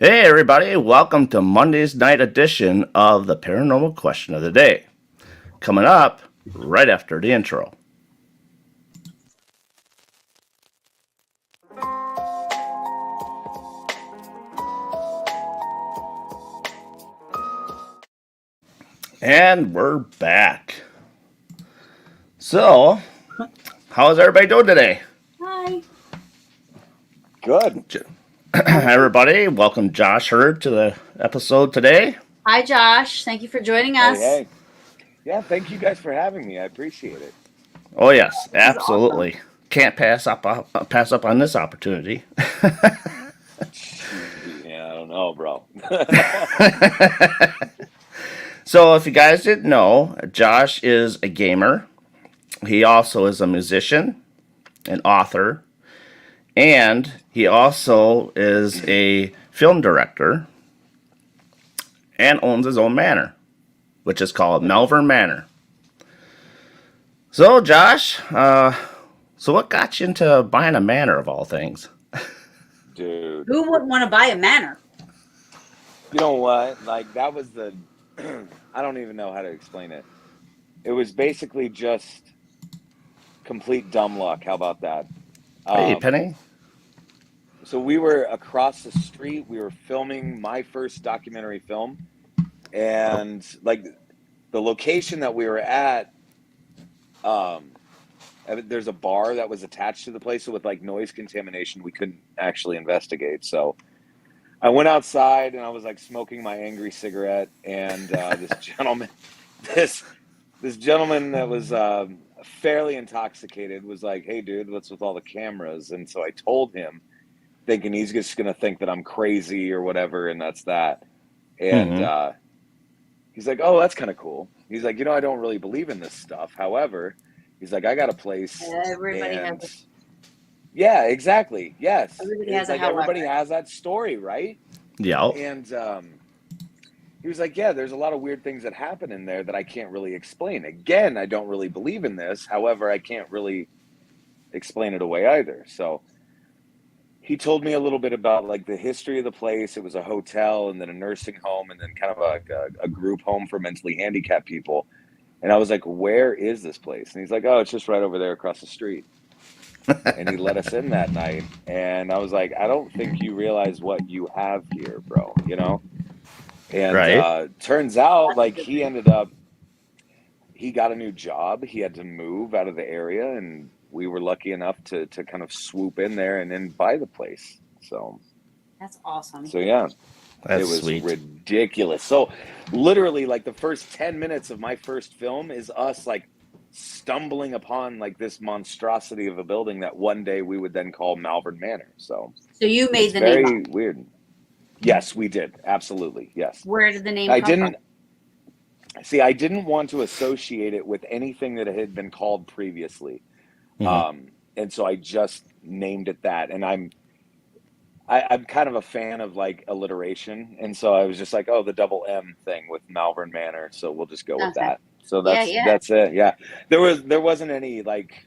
Hey, everybody, welcome to Monday's night edition of the Paranormal Question of the Day. Coming up right after the intro. And we're back. So, how's everybody doing today? Hi. Good. Everybody, welcome Josh Hurd to the episode today. Hi, Josh. Thank you for joining us. Hey. Yeah, thank you guys for having me. I appreciate it. Oh yes, This is absolutely. Can't pass up on this opportunity. Yeah, I don't know, bro. So, if you guys didn't know, Josh is a gamer. He also is a musician, an author, and he also is a film director and owns his own manor, which is called Malvern Manor. So, Josh, so what got you into buying a manor of all things? Dude, Who wouldn't want to buy a manor? you know what? Like, that was the. I don't even know how to explain it. It was basically just complete dumb luck. How about that? Hey, Penny. So, we were across the street. We were filming my first documentary film. And, like, the location that we were at, there's a bar that was attached to the place, so with like noise contamination, we couldn't actually investigate. So I went outside and I was like smoking my angry cigarette, and this gentleman that was fairly intoxicated was like, "Hey, dude, what's with all the cameras?" And so I told him, thinking he's just gonna think that I'm crazy or whatever, and that's that. And he's like, "Oh, that's kind of cool." He's like, "I don't really believe in this stuff. However," he's like, "I got a place." Everybody has a, Yeah, exactly. Yes. everybody It's has a like however. everybody has that story, right? Yeah. And he was like, "Yeah, there's a lot of weird things that happen in there that I can't really explain. Again, I don't really believe in this. However, I can't really explain it away either." So he told me a little bit about like the history of the place. It was a hotel and then a nursing home and then kind of a group home for mentally handicapped people. And I was like, "Where is this place?" And he's like, "Oh, it's just right over there across the street." And he let us in that night. And I was like, "I don't think you realize what you have here, bro, you know?" And Right. turns out That's a like good he thing. ended up, he got a new job. He had to move out of the area. And we were lucky enough to kind of swoop in there and then buy the place. That's awesome. So yeah, That's it was sweet. ridiculous. So literally like the first 10 minutes of my first film is us like stumbling upon like this monstrosity of a building that one day we would then call Malvern Manor. So So you made it's the name up. very weird. Yes, we did. Absolutely. Yes. Where did the name I come didn't see, I didn't want to associate it with anything that it had been called previously. And so I just named it that. And I'm kind of a fan of like alliteration. And so I was just like, oh, the double M thing with Malvern Manor. So we'll just go from? with Okay. that. So Yeah. that's it. Yeah. There wasn't any like,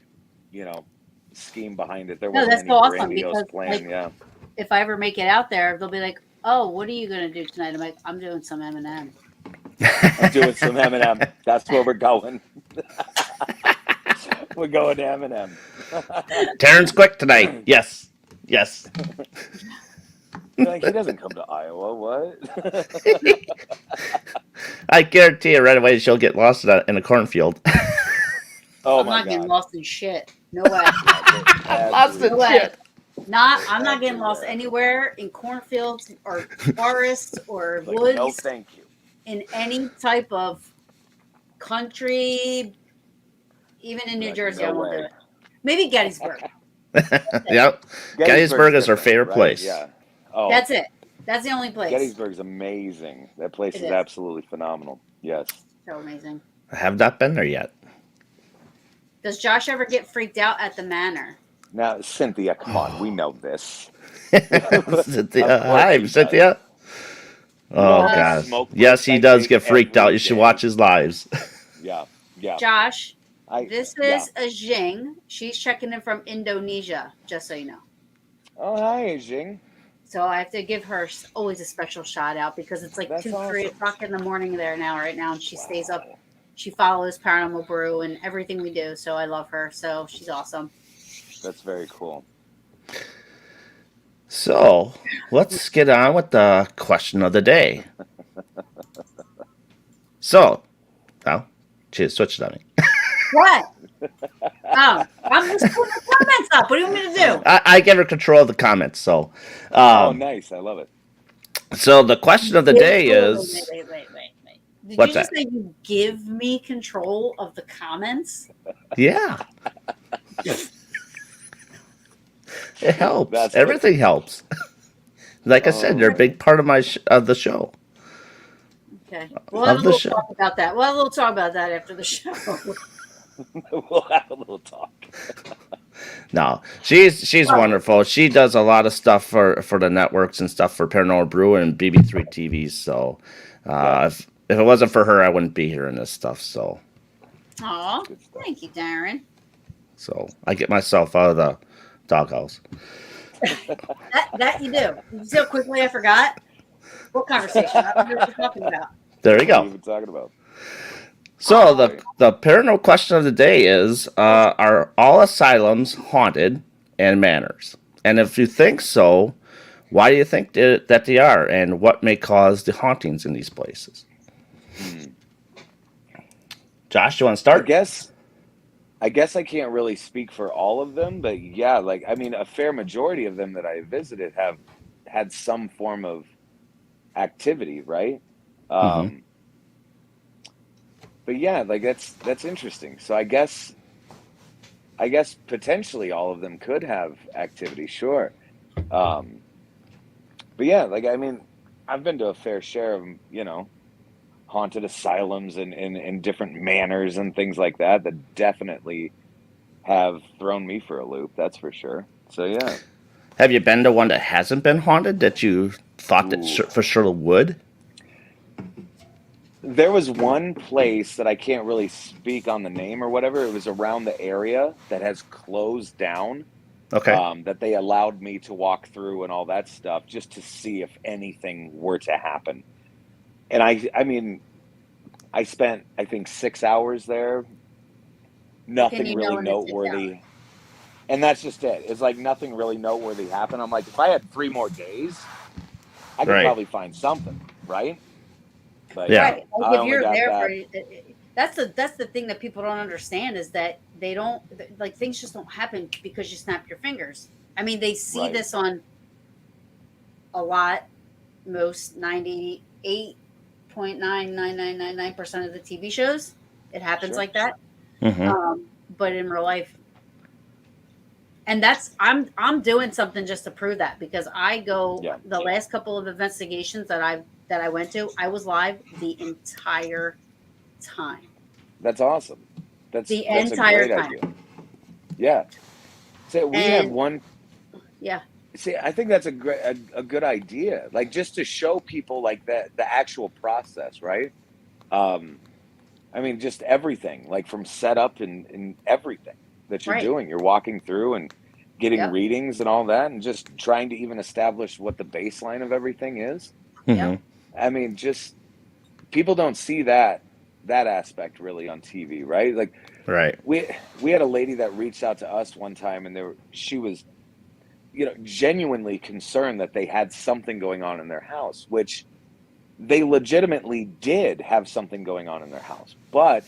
you know, scheme behind it. There No, wasn't that's any so awesome grandiose because plan. like Yeah. if I ever make it out there, they'll be like, "Oh, what are you gonna do tonight?" I'm like, "I'm doing some M&M." I'm doing some M&M. That's where we're going. We're going to M&M. Terrence Quick tonight. Yes. Yes. Like, he doesn't come to Iowa. What? I guarantee you right away she'll get lost in a cornfield. Oh I'm my not getting God. lost in shit. No way. Lost No in way. shit. I'm not getting lost Absolutely. anywhere in cornfields or forests or Like, woods. no, thank you. In any type of country, even in New Like, Jersey, no I won't do way. it. Maybe Gettysburg. Yep. Gettysburg is our different, favorite right? place. Yeah. Oh, That's it. That's the only place. Gettysburg's amazing. That place It is is. absolutely phenomenal. Yes. So amazing. I have not been there yet. Does Josh ever get freaked out at the manor? Now, Cynthia, come on. We know this. Cynthia, Of course hi, he Cynthia. does. Oh, The gosh. smoke Yes, breaks he I does take get freaked out. every You should day. watch his lives. Yeah. Yeah. Josh, this Yeah. is a Jing. She's checking in from Indonesia, just so you know. Oh, hi, Jing. So I have to give her always a special shout out because it's like That's 2, 3 awesome. o'clock in the morning there now, right now, and she stays up. Wow. She follows Paranormal Brew and everything we do. So I love her. So she's awesome. That's very cool. So let's get on with the question of the day. So, well, she switched on me. What? Oh, I'm just putting the comments up. What do you want me to do? I give her control of the comments. So, Oh, nice. I love it. so the question of the day is, Wait. Did what's you just that? say you give me control of the comments? Yeah, it helps. That's Everything helps. Like I said, you're a big part of of the show. Okay. We'll have a Of the little show. talk about that. We'll have a little talk about that after the show. We'll have a little talk. No, she's wonderful. She does a lot of stuff for the networks and stuff for Paranormal Brew and BB3 TV. So, Yeah. if it wasn't for her, I wouldn't be hearing this stuff. So, Aw, Good stuff. thank you, Darren. I get myself out of the doghouse. That you do. You see how quickly I forgot? What conversation? I don't know what you're talking about. There you What are go. you even talking about? So the paranormal question of the day is: are all asylums haunted and manors? And if you think so, why do you think that they are, and what may cause the hauntings in these places? Josh, you want to I start? guess I can't really speak for all of them, but yeah, like I mean, a fair majority of them that I visited have had some form of activity, right? Mm-hmm. But yeah, like that's interesting. So I guess potentially all of them could have activity, sure. Um, but yeah, like I mean, I've been to a fair share of haunted asylums and different manors and things like that that definitely have thrown me for a loop. That's for sure. So yeah. Have you been to one that hasn't been haunted that you thought that Ooh. for sure would? There was one place that I can't really speak on the name or whatever. It was around the area that has closed down. Okay. That they allowed me to walk through and all that stuff just to see if anything were to happen. And I mean, I spent I think 6 hours there. How can Nothing you really know in the 6 hours? noteworthy. And that's just it. It's like nothing really noteworthy happened. I'm like, if I had 3 more days, I could Right. probably find something, right? But Yeah. Right. I Like if only you're got there for that. that's the thing that people don't understand is that they don't like things just don't happen because you snap your fingers. I mean, they see Right. this on a lot, most 98.99999% of the TV shows. It happens Sure. like that. Mm-hmm. But in real life, and that's I'm doing something just to prove that because I go Yeah. the last couple of investigations that I went to, I was live the entire time. That's awesome. The That's a entire great time. idea. Yeah. So we had And one. yeah, See, I think that's a good idea. Like just to show people like that the actual process, right? Um, I mean, just everything, like from setup and everything that you're right. doing. You're walking through and getting Yep. readings and all that, and just trying to even establish what the baseline of everything is. Mm-hmm. Yep. I mean, just people don't see that aspect really on TV, right? Like Right. we had a lady that reached out to us one time, and she was genuinely concerned that they had something going on in their house, which they legitimately did have something going on in their house. But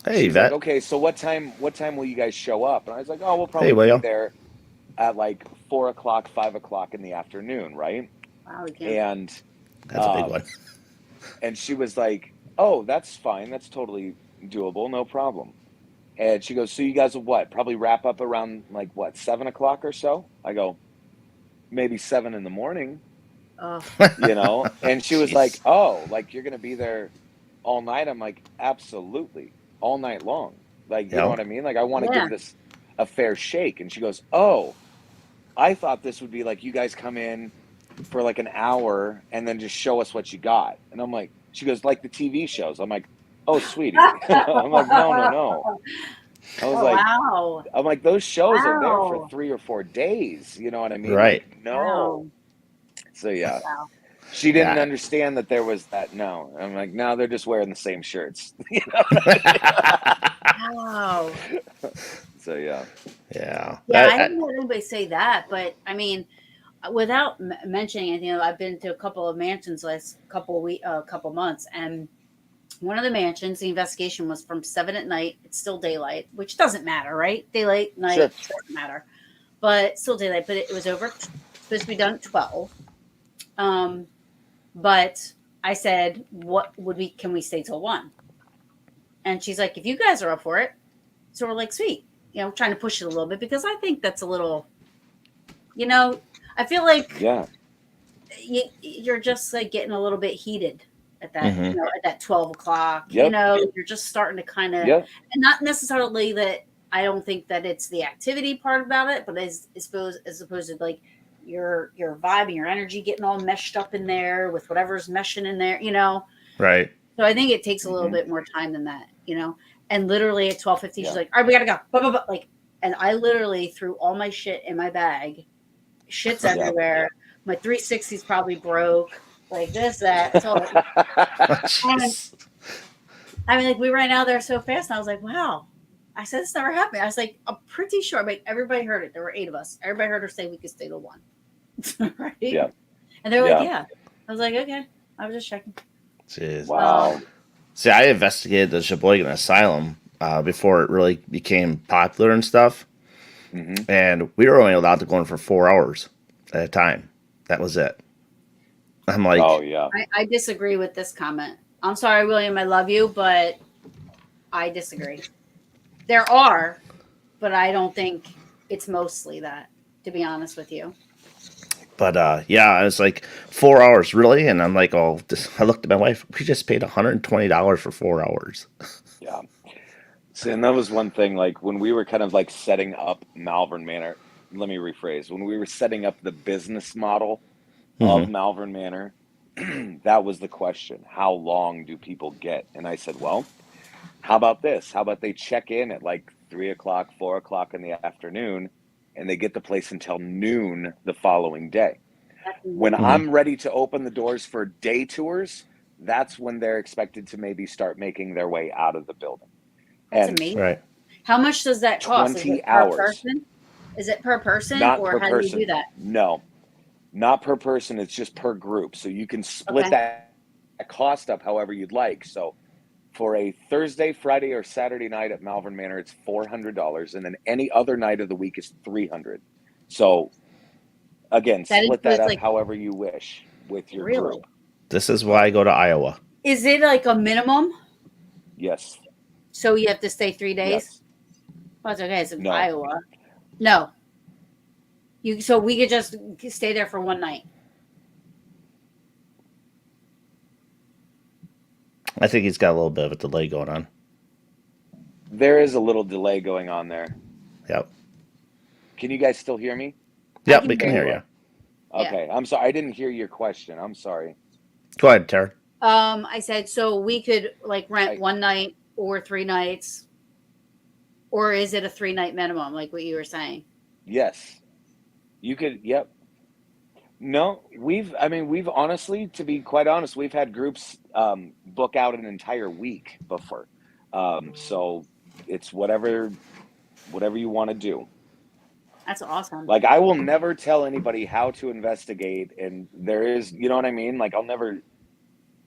Hey, she's like, Vet. okay, so what time will you guys show up? And I was like, oh, we'll Hey, probably be William. there at like 4 o'clock, 5 o'clock in the afternoon, right? Wow, we can. And That's a big one. and she was like, oh, that's fine, that's totally doable, no problem. And she goes, so you guys will what? Probably wrap up around like what, 7 o'clock or so? I go, maybe 7 in the morning. Oh, And she was Jeez. like, oh, like you're gonna be there all night? I'm like, absolutely, all night long. Like, you know Yeah. what I mean? Like, I want to yeah. give this a fair shake. And she goes, oh, I thought this would be like you guys come in for like an hour and then just show us what you got. And I'm like, she goes, like the TV shows. I'm like, oh, sweetie. I'm like, no. I was Oh like, wow. I'm like, those shows are there for Wow. 3 or 4 days. You know what I mean? Right. Like, no. Wow. So yeah, Wow. she didn't Yeah. understand that there was that. No, I'm like, no, they're just wearing the same shirts. You know? Wow. So yeah, Yeah. Yeah, I haven't had anybody say that, but I mean, without mentioning anything, I've been to a couple of mansions last couple months, and one of the mansions, the investigation was from 7 at night. It's still daylight, which doesn't matter, right? Daylight, sure. night doesn't matter, but still daylight. But it was supposed to be done at 12. Um, but I said, "What would we? Can we stay till 1?" And she's like, "If you guys are up for it." So we're like, "Sweet." Trying to push it a little bit because I think that's a little, I feel like Yeah, you're just like getting a little bit heated at that, Hmm. at that 12 o'clock. yep, You're just starting to kind of, yep, and not necessarily that I don't think that it's the activity part about it, but as opposed to like your vibe and your energy getting all meshed up in there with whatever's meshing in there. Right. So I think it takes a little hmm bit more time than that. And literally at 12:15, she's yeah. like, "All right, we gotta go." Blah, blah, blah. Like, and I literally threw all my shit in my bag. Shit's Yeah. everywhere. My 360's probably broke. Like this, that. So, Oh, and jeez. I mean, like we ran out of there so fast. And I was like, wow. I said this never happened. I was like, I'm pretty sure. Like everybody heard it. There were 8 of us. Everybody heard her say we could stay till 1. Right? Yeah, And they were like, yeah. yeah. I was like, okay. I was just checking. Jeez. Wow. See, I investigated the Sheboygan Asylum before it really became popular and stuff, hmm and we were only allowed to go in for 4 hours at a time. That was it. I'm Oh like, yeah. I disagree with this comment. I'm sorry, William. I love you, but I disagree. There are, but I don't think it's mostly that, to be honest with you. but yeah, I was like 4 hours, really, and I'm like, oh, I looked at my wife. We just paid $120 for 4 hours. Yeah. See, and that was one thing, like when we were kind of like setting up Malvern Manor, let me rephrase, when we were setting up the business model Hmm. of Malvern Manor, that was the question. How long do people get? And I said, well, how about this? How about they check in at like 3 o'clock, 4 o'clock in the afternoon, and they get the place until noon the following day. That's When amazing. Hmm. I'm ready to open the doors for day tours, that's when they're expected to maybe start making their way out of the building. That's And amazing. Right. How much does that cost? Is it 20 per hours, person? Is it per person, not or per how do you do person. that? No, not per person. It's just per group. So you can split Okay. that cost up however you'd like. So for a Thursday, Friday, or Saturday night at Malvern Manor, it's $400, and then any other night of the week is $300. So again, That split that includes up like however you wish with your really. group. This is why I go to Iowa. Is it like a minimum? Yes, So you have to stay 3 days? yes, Well, it's okay. It's in no. Iowa. No. So we could just stay there for one night. I think he's got a little bit of a delay going on. There is a little delay going on there. Yep. Can you guys still hear me? I Yep, can we can hear hear you. you. Yeah. Okay, I'm sorry. I didn't hear your question. I'm sorry. Go ahead, Tara. I said so we could like rent I, one night or 3 nights, or is it a 3 night minimum, like what you were saying? yes, you could. Yep. No, we've honestly, to be quite honest, we've had groups book out an entire week before. So it's whatever you want to do. That's awesome. Like I will never tell anybody how to investigate, and there is, you know what I mean? Like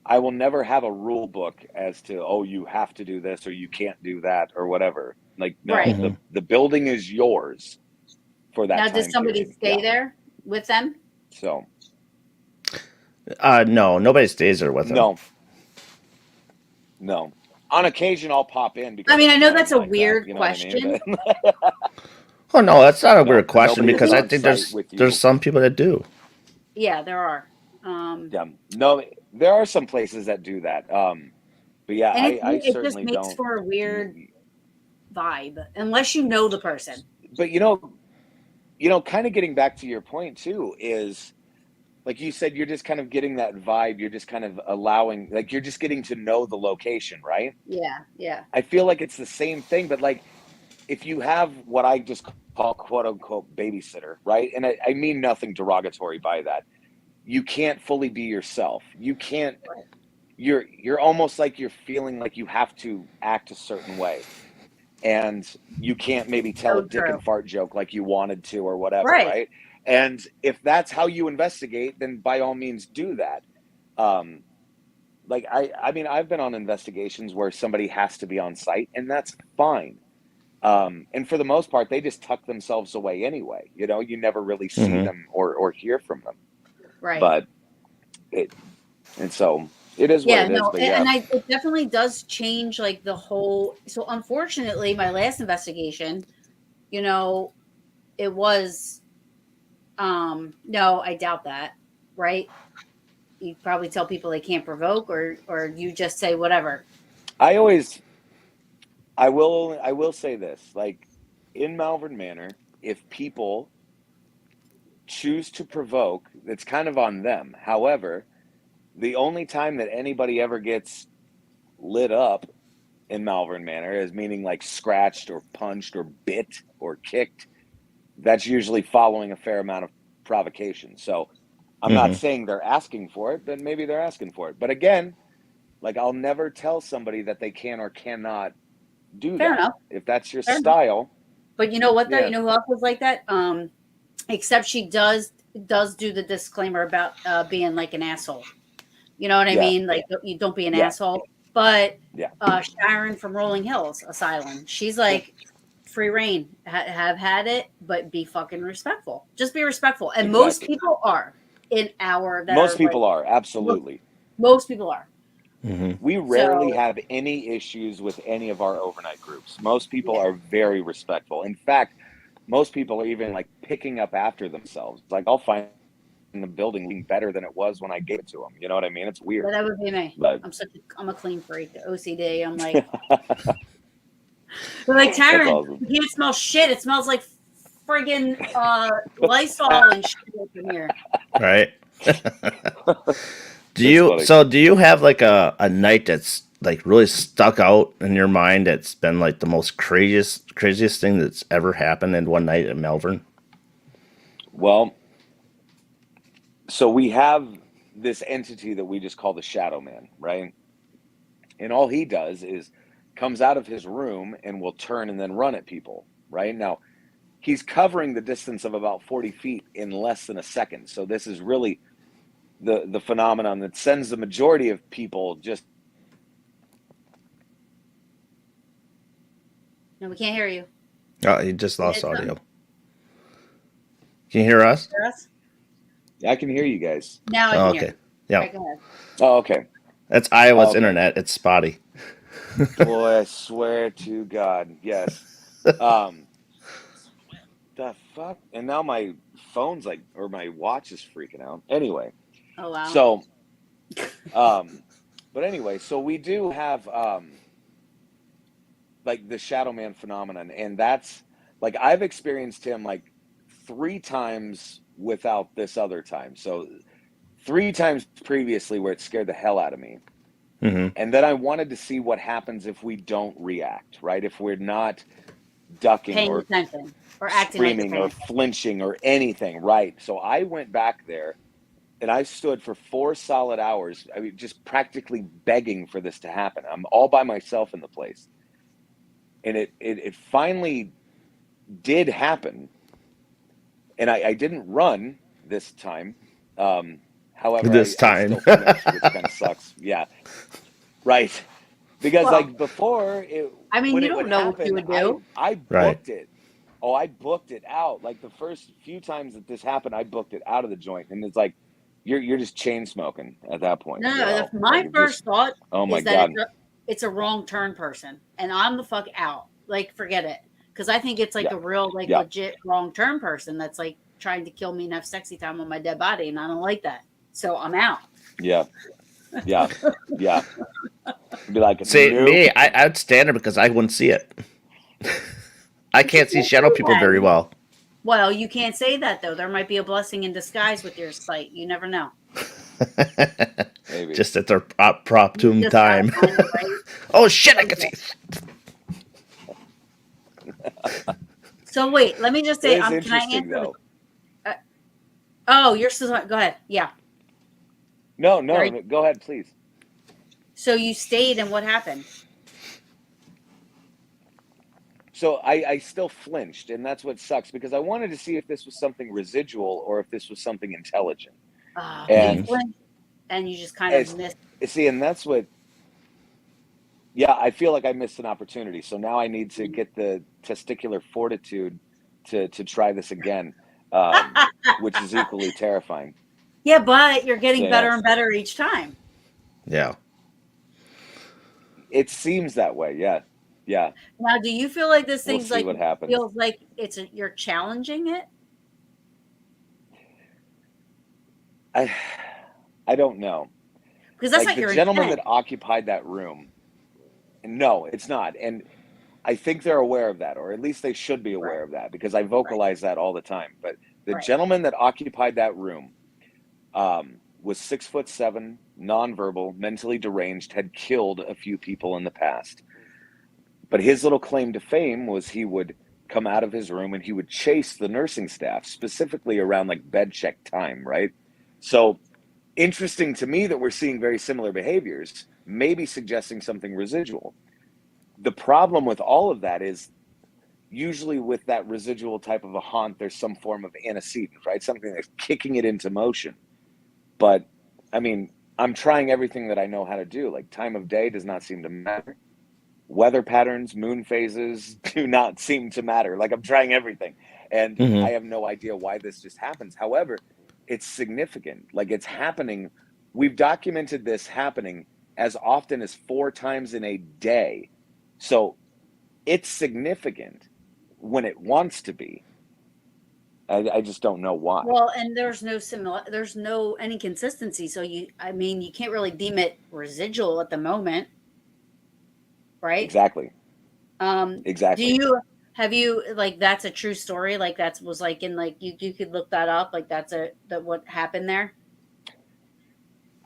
I will never have a rule book as to, oh, you have to do this or you can't do that or whatever. Like no, Right. Hmm. the building is yours for that Now, does time somebody period. stay Yeah. there with them? So No, nobody stays there with him. no, no. On occasion, I'll pop in I because mean, I'm I know annoying that's a like that. weird You know what I mean? question. But Oh no, that's not a no, weird question nobody Because is because I on think site with there's you. some people that do. yeah, there are. Yeah, no, there are some places that do that. But yeah, And I it just certainly makes don't. for a weird vibe unless you know the person. But kind of getting back to your point too is like you said, you're just kind of getting that vibe. You're just kind of allowing, like you're just getting to know the location, right? Yeah, yeah. I feel like it's the same thing, but like if you have what I just call quote unquote babysitter, right? And I mean nothing derogatory by that. You can't fully be yourself. You can't. You're almost like you're feeling like you have to act a certain way, and you can't maybe tell So a dick true. and fart joke like you wanted to or whatever, Right. right? And if that's how you investigate, then by all means do that. Like I mean, I've been on investigations where somebody has to be on site, and that's fine. And for the most part, they just tuck themselves away anyway. You know, you never really see them or hear from them. Right. But and so it is what Yeah, it is. no, But and yeah, it definitely does change like the whole. So unfortunately, my last investigation, you know, it was no, I doubt that, right? You probably tell people they can't provoke, or you just say whatever. I always I will say this, like in Malvern Manor, if people choose to provoke, it's kind of on them. However, the only time that anybody ever gets lit up in Malvern Manor is meaning like scratched or punched or bit or kicked. That's usually following a fair amount of provocation. So I'm not saying they're asking for it, then maybe they're asking for it. But again, like I'll never tell somebody that they can or cannot do Fair that. enough. If that's your Fair enough. style, But you know what though? yeah. You know who else was like that? Except she does do the disclaimer about being like an asshole. You know what I Yeah. mean? Like you don't be an Yeah. asshole. But Yeah. Sharon from Rolling Hills Asylum, she's Yeah. like free reign. Have had it, but be fucking respectful. Just be respectful. And most Exactly. people are in our that Most are like people are, absolutely. most people are. We rarely So have any issues with any of our overnight groups. Most people yeah. are very respectful. In fact, most people are even like picking up after themselves. Like I'll find the building being better than it was when I gave it to them. You know what I mean? It's Yeah, weird. that would be me. But I'm a clean freak. OCD. I'm like they're like that's Taryn, awesome. you can't smell shit. It smells like friggin' Lysol and shit up in here. Right. That's funny. Do you have like a night that's like really stuck out in your mind that's been like the most craziest thing that's ever happened in one night in Melbourne? Well, so we have this entity that we just call the Shadow Man, right? And all he does is comes out of his room and will turn and then run at people, right? Now, he's covering the distance of about 40 feet in less than a second. So this is really the phenomenon that sends the majority of people just No, we can't hear you. Oh, you just You lost hit audio. something? Can you hear us? Hear us? I can hear you guys. Now I Oh, can hear okay. you. Yeah. All right, go ahead. Oh, okay. That's Iowa's Okay. internet. It's spotty. Boy, I swear to God, yes. The fuck? And now my phone's like, or my watch is freaking out. Anyway, Oh wow. so, but anyway, so we do have like the Shadow Man phenomenon, and that's like I've experienced him like 3 times without this other time. So 3 times previously where it scared the hell out of me. And then I wanted to see what happens if we don't react, right? If we're not ducking Paying or attention or acting like you're screaming paying or attention. flinching or anything, right? So I went back there and I stood for 4 solid hours. I mean, just practically begging for this to happen. I'm all by myself in the place. And it finally did happen. And I didn't run this time. However, This I time. still flinched, which kind of sucks. Yeah. Right. Because Well, like before I mean, when you it would don't know what you happen, would do. I Right. booked it. Oh, I booked it out. Like the first few times that this happened, I booked it out of the joint. And it's like you're just chain smoking at that point, No, you no. know. My Like it first just thought oh my is that God. it's a wrong turn person, and I'm the fuck out. Like, forget it, because I think it's like Yeah. a real, like, Yeah. legit wrong turn person that's like trying to kill me and have sexy time on my dead body, and I don't like that. So I'm out. Yeah. Yeah. Yeah. Be like, See, nope. me, I'd stand there because I wouldn't see it. I can't see shadow people very well. Well, you can't say that though. There might be a blessing in disguise with your sight. You never know. Maybe. Just at their opportune Just time. gotta find the right. Oh shit! I can see. So wait, let me just say, It is can I interesting, answer though. oh, you're still go ahead. Yeah. No, Very- no, go ahead, please. So you stayed, and what happened? So I still flinched, and that's what sucks, because I wanted to see if this was something residual or if this was something intelligent. So you And flinched, and you just kind of missed. see, and that's what. Yeah, I feel like I missed an opportunity. So now I need to get the testicular fortitude to try this again, which is equally terrifying. Yeah, but you're getting So, better yeah, and better each time. Yeah. it seems that way. Yeah, yeah. Now, do you feel like this We'll thing's see like what happens. feels like you're challenging it? I don't know. Because that's Like, not the your gentleman intent. that occupied that room. No, it's not. And I think they're aware of that, or at least they should be aware Right. of that, because I vocalize that all the time. But the Right. gentleman that occupied that room was 6'7", nonverbal, mentally deranged, had killed a few people in the past. But his little claim to fame was he would come out of his room and he would chase the nursing staff, specifically around like bed check time, right? So interesting to me that we're seeing very similar behaviors, maybe suggesting something residual. The problem with all of that is, usually with that residual type of a haunt, there's some form of antecedent, right? Something that's kicking it into motion. But I mean, I'm trying everything that I know how to do. Like, time of day does not seem to matter. Weather patterns, moon phases do not seem to matter. Like, I'm trying everything. And I have no idea why this just happens. However, it's significant. Like, it's happening. We've documented this happening as often as 4 times in a day. So it's significant when it wants to be. I just don't know why. Well, and there's no any consistency. So you can't really deem it residual at the moment, right? Exactly. Do Exactly. have you like that's a true story? Like that was like in like you could look that up. Like that what happened there.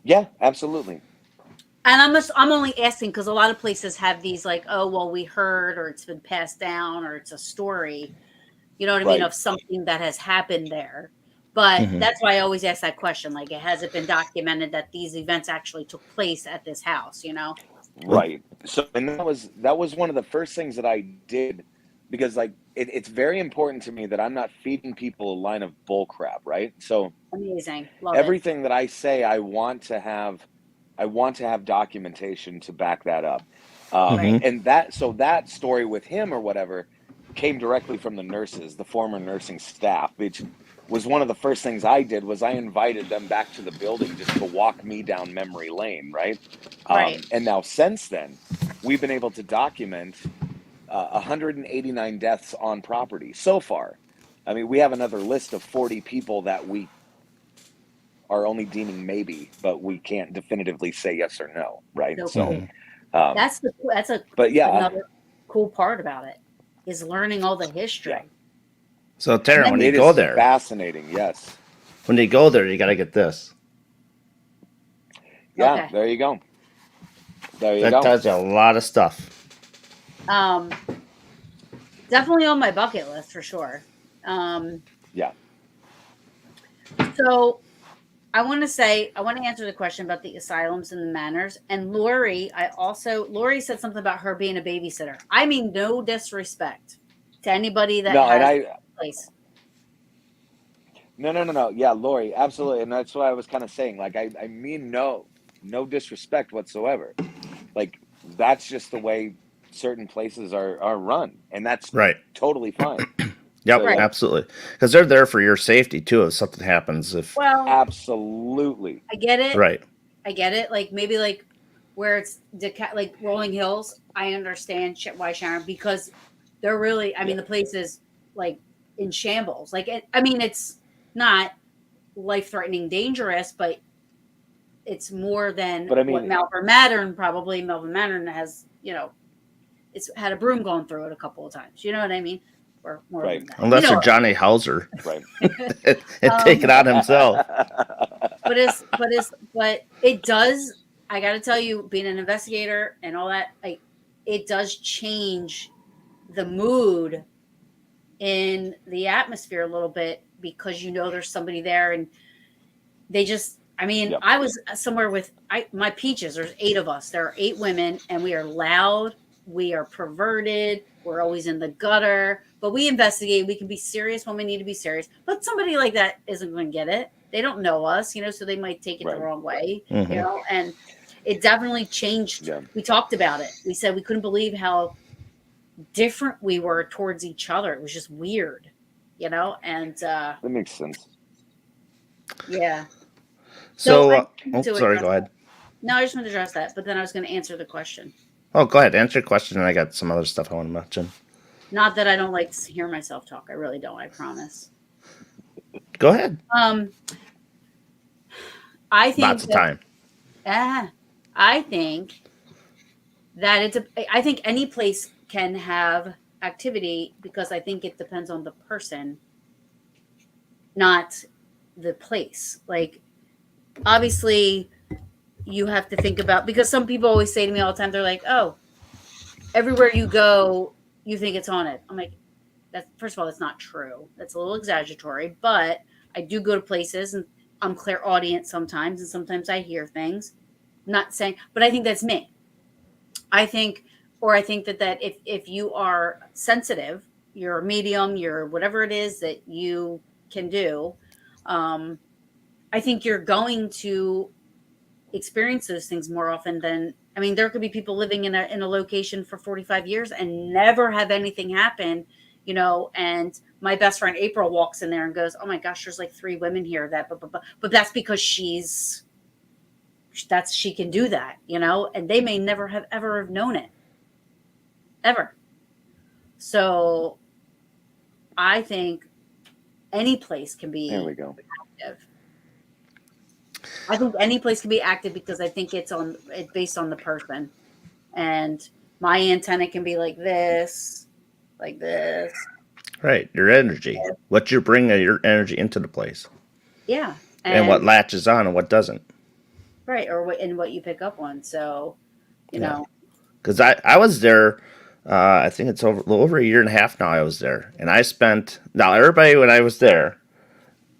Yeah, absolutely. And I'm only asking because a lot of places have these like, oh well, we heard, or it's been passed down, or it's a story. You know what I mean, Right. of something that has happened there. But that's why I always ask that question. Like, has it been documented that these events actually took place at this house? You know? Right. So, and that was one of the first things that I did, because like it's very important to me that I'm not feeding people a line of bull crap, right? So Amazing, love it. everything that I say, I want to have documentation to back that up. And that story with him or whatever came directly from the nurses, the former nursing staff, which was one of the first things I did. Was I invited them back to the building just to walk me down memory lane, right? Right. And now since then, we've been able to document 189 deaths on property so far. I mean, we have another list of 40 people that we are only deeming maybe, but we can't definitively say yes or no, right? So cool. That's but yeah, another cool part about it is learning all the history. Yeah. So Tara, when you it go is there, fascinating. Yes. when you go there, you got to get this. Yeah. Okay. There you go. There you That go. tells you a lot of stuff. Definitely on my bucket list for sure. Yeah. So I want to answer the question about the asylums and the manors. And Lori said something about her being a babysitter. I mean, no disrespect to anybody that has a place. No. Yeah, Lori, absolutely. And that's what I was kind of saying. Like, I mean, no disrespect whatsoever. Like, that's just the way certain places are run. And that's Right. totally fine. Yep, So, yeah. absolutely. Because they're there for your safety too. If something happens, Absolutely. I get it. Right. I get it. Like maybe like where it's like Rolling Hills. I understand why Sharon, because they're really. I mean, the place is like in shambles. Like it's not life-threatening, dangerous, but it's more than what Malvern Manor has. It's had a broom going through it a couple of times. You know what I mean? Or more than that. Unless you're Johnny Hauser, right? and take it on himself. But it does. I got to tell you, being an investigator and all that, it does change the mood in the atmosphere a little bit because there's somebody there, and they just. I mean, Yep. I was somewhere with my peaches. There's 8 of us. There are 8 women, and we are loud. We are perverted. We're always in the gutter, but we investigate. We can be serious when we need to be serious. But somebody like that isn't going to get it. They don't know us, so they might take it the wrong way, and it definitely changed. Yeah. We talked about it. We said we couldn't believe how different we were towards each other. It was just weird, and That makes sense. yeah. So, sorry, go ahead. No, I just wanted to address that, but then I was going to answer the question. Oh, go ahead. Answer your question, and I got some other stuff I want to mention. Not that I don't like to hear myself talk. I really don't. I promise. Go ahead. I think Lots of time. I think that I think any place can have activity because I think it depends on the person, not the place. Like, obviously, you have to think about, because some people always say to me all the time, they're like, "Oh, everywhere you go, you think it's haunted." I'm like, first of all, that's not true. That's a little exaggeratory, but I do go to places and I'm clairaudient sometimes, and sometimes I hear things. I'm not saying, but I think that's me. I think that if you are sensitive, you're a medium, you're whatever it is that you can do, I think you're going to experience those things more often than, I mean, there could be people living in a location for 45 years and never have anything happen, and my best friend April walks in there and goes, "Oh my gosh, there's like 3 women here that, but that's because she can do that, and they may never have ever have known it ever." So I think any place can be There we go. active. I think any place can be active because I think it's based on the person. And my antenna can be like this. Right. Your energy. What you bring your energy into the place. Yeah. And what latches on and what doesn't. Right. Or what you pick up on. So, you know. Because I was there, I think it's a little over a year and a half now I was there. And I spent, now everybody when I was there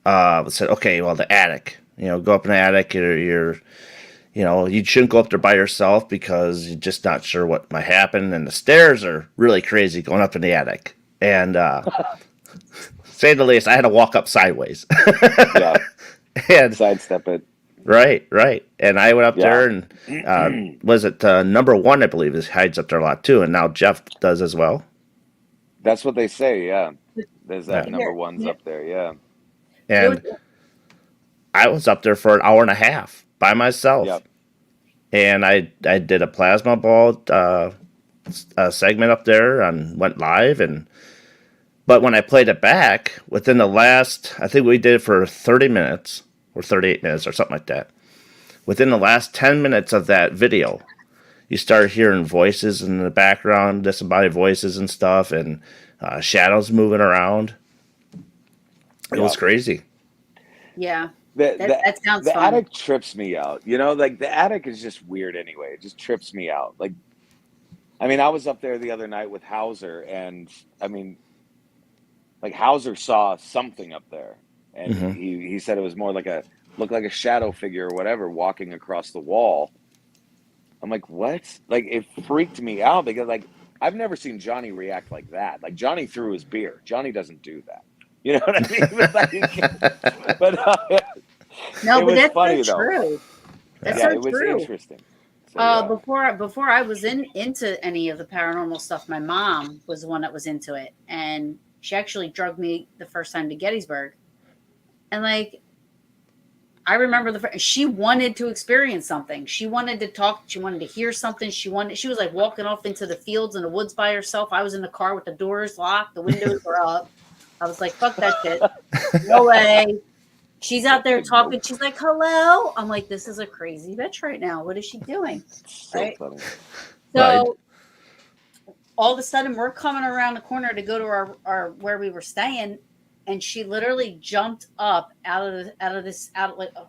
said, okay, well, the attic. Go up in the attic, you shouldn't go up there by yourself because you're just not sure what might happen. And the stairs are really crazy going up in the attic. And say the least, I had to walk up sideways. Yeah. And sidestep it. Right. And I went up there and was it number 1, I believe, hides up there a lot too. And now Jeff does as well. That's what they say, yeah. There's that number 1's up there, yeah. And I was up there for an hour and a half by myself. Yep. And I did a plasma ball segment up there and went live. But when I played it back, within the last, I think we did it for 30 minutes or 38 minutes or something like that. Within the last 10 minutes of that video, you start hearing voices in the background, disembodied voices and stuff, and shadows moving around. It was crazy. Yeah. That sounds the fun. attic trips me out. Like the attic is just weird anyway. It just trips me out. Like, I mean, I was up there the other night with Hauser, and I mean, like Hauser saw something up there, and he said it was more like looked like a shadow figure or whatever walking across the wall. I'm like, what? Like, it freaked me out because, like, I've never seen Johnny react like that. Like, Johnny threw his beer. Johnny doesn't do that. You know what I mean? But No, but that's funny, so though. true. That's Yeah, so it was true. interesting. So, Before I was into any of the paranormal stuff, my mom was the one that was into it, and she actually drugged me the first time to Gettysburg. And like, I remember she wanted to experience something. She wanted to talk. She wanted to hear something. She was like walking off into the fields and the woods by herself. I was in the car with the doors locked, the windows were up. I was like, fuck that shit. No way. She's out there talking. She's like, hello. I'm like, this is a crazy bitch right now. What is she doing? so right. funny. So all of a sudden we're coming around the corner to go to our where we were staying. And she literally jumped up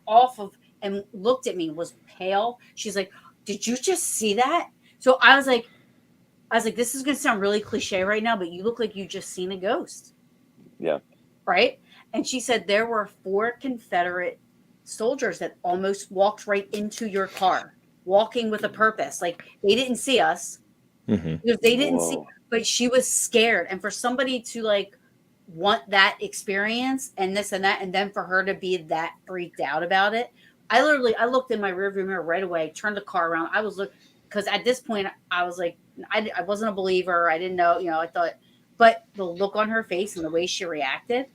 off of and looked at me, was pale. She's like, did you just see that? So I was like, this is going to sound really cliche right now, but you look like you just seen a ghost. Yeah. right? And she said there were 4 Confederate soldiers that almost walked right into your car, walking with a purpose. Like they didn't see us Mm-hmm. because they didn't see, Whoa. but she was scared. And for somebody to like want that experience and this and that, and then for her to be that freaked out about it, I looked in my rearview mirror right away, turned the car around. I was looking because at this point I was like, I wasn't a believer. I didn't know, I thought, but the look on her face and the way she reacted,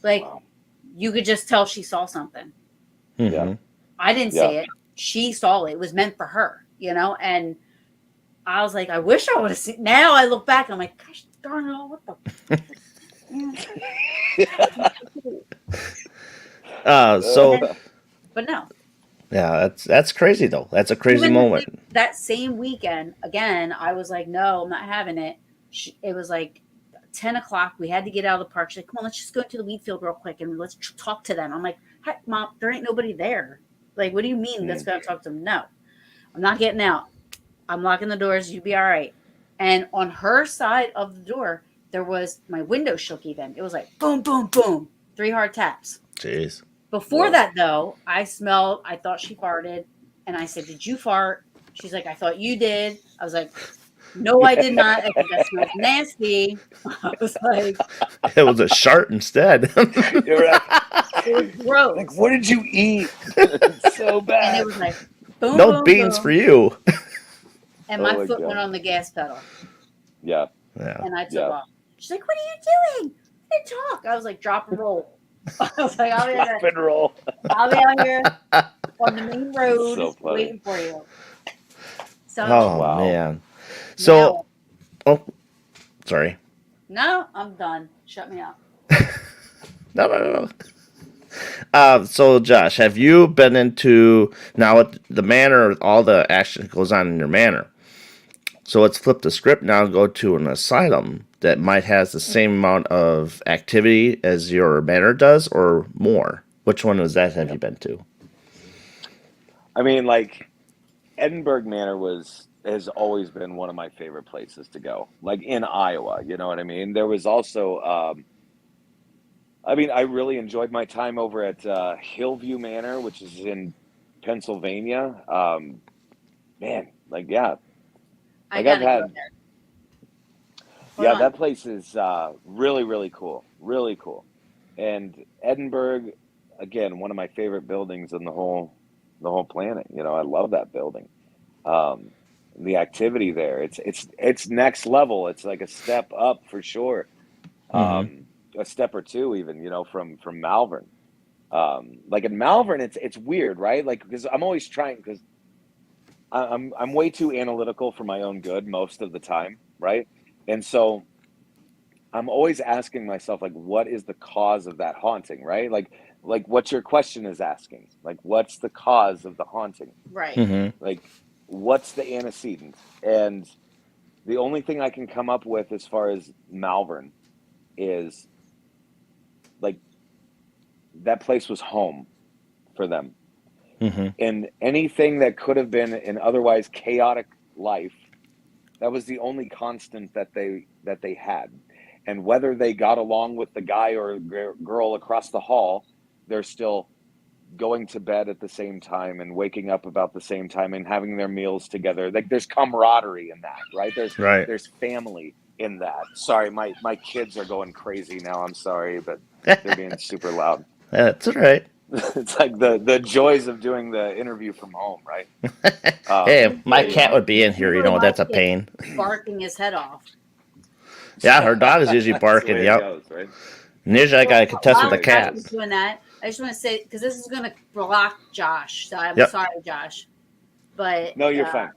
like Wow. you could just tell she saw something. Yeah. Mm-hmm. I didn't Yeah. say it. She saw it. It was meant for her, and I was like, I wish I would have seen. Now I look back and I'm like, gosh darn it, what the. So But no, yeah, that's crazy though. That's a crazy even moment. that same weekend, again, I was like, no, I'm not having it. It was like 10 o'clock. We had to get out of the park. She's like, come on, let's just go to the wheat field real quick and let's talk to them. I'm like, hey, Mom, there ain't nobody there. Like, what do you mean? Let's go and talk to them. No, I'm not getting out. I'm locking the doors. You be all right. And on her side of the door, there was my window shook even. It was like boom, boom, boom, 3 hard taps. Jeez. Before Whoa. that, though, I thought she farted. And I said, did you fart? She's like, I thought you did. I was like, no, I did not. I think that smells nasty. I was like, It was a shark instead. You're right. it was gross. Like, what did you eat? It's so And bad. it was like, boom, No boom, beans boom. for you. And Oh my my foot God. went on the gas pedal. Yeah. Yeah. And I took Yeah. off. She's like, what are you doing? I didn't talk. I was like, drop and roll. I was like, I'll Drop and roll. be out here on the main road So funny. waiting for you. So Oh Wow. man. So now, sorry. no, I'm done. Shut me up. No. So Josh, have you been into now at the manor? All the action goes on in your manor. So let's flip the script now and go to an asylum that might has the same amount of activity as your manor does, or more. Which one was that? Have you been to? I mean, like, Edinburgh Manor has always been one of my favorite places to go. Like in Iowa, you know what I mean? There was also I mean, I really enjoyed my time over at Hillview Manor, which is in Pennsylvania. Man, like yeah. I Like gotta I've go had there. Yeah, Hold on. that place is really, really cool. Really cool. And Edinburgh, again, one of my favorite buildings in the whole planet. You know, I love that building. Um, the activity there, it's next level. It's like a step up for sure. Mm-hmm. A step or two even, from Malvern. Like in Malvern, it's weird, right? Like because I'm always trying because I'm way too analytical for my own good most of the time, right? And so I'm always asking myself, like, what is the cause of that haunting, right? Like what your question is asking, like, what's the cause of the haunting? Right. Mm-hmm. Like, what's the antecedent? And the only thing I can come up with as far as Malvern is like that place was home for them, Mm-hmm. and anything that could have been an otherwise chaotic life, that was the only constant that they had. And whether they got along with the guy or girl across the hall, they're still going to bed at the same time and waking up about the same time and having their meals together. Like there's camaraderie in that, right? Right. There's family in that. Sorry, my kids are going crazy now. I'm sorry, but they're being super loud. That's all right. It's like the joys of doing the interview from home, right? Hey, my But cat yeah, would be in here. You know, My that's a kid pain. barking his head off. Yeah, her dog is usually that's the barking. way it Yep. goes, right? And usually I gotta contest with While the Right. cat. Josh is doing that, I just want to say because this is going to block Josh. So I'm Yep. sorry, Josh, but No, you're fine.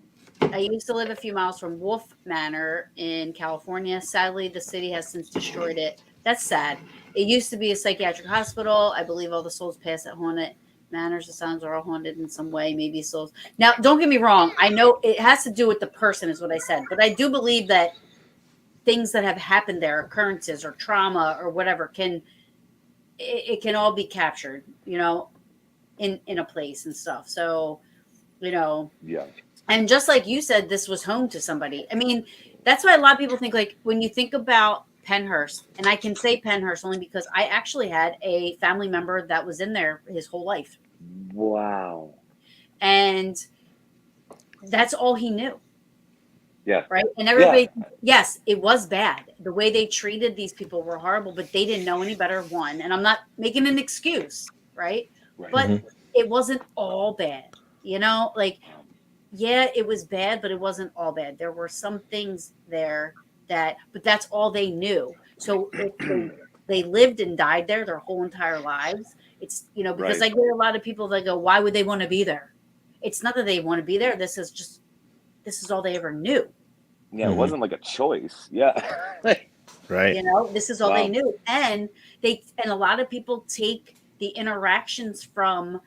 I used to live a few miles from Wolf Manor in California. Sadly, the city has since destroyed it. That's sad. It used to be a psychiatric hospital. I believe all the souls passed at haunted manors. The sounds are all haunted in some way, maybe souls. Now, don't get me wrong. I know it has to do with the person, is what I said. But I do believe that things that have happened there, occurrences or trauma or whatever, it can all be captured, in a place and stuff. So, Yeah. and just like you said, this was home to somebody. I mean, that's why a lot of people think, like, when you think about Penhurst. And I can say Penhurst only because I actually had a family member that was in there his whole life. Wow. And that's all he knew. Yeah. Right. And everybody, yes, it was bad. The way they treated these people were horrible, but they didn't know any better. One, and I'm not making an excuse, right? But it wasn't all bad, like, yeah, it was bad, but it wasn't all bad. There were some things there but that's all they knew. So if they lived and died there their whole entire lives, it's, because I get a lot of people that go, why would they want to be there? It's not that they want to be there. This is all they ever knew. Yeah, it wasn't like a choice. Yeah. Right. This is all they knew. And a lot of people take the interactions from,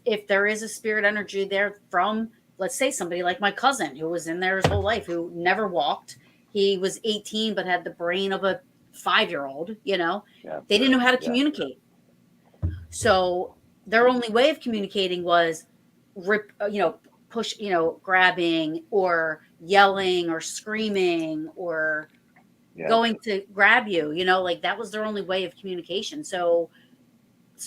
if there is a spirit energy there, from, let's say, somebody like my cousin who was in there his whole life, who never walked. He was 18, but had the brain of a 5-year-old, They didn't know how to communicate. So their only way of communicating was push, grabbing or yelling or screaming or going to grab you, like that was their only way of communication. So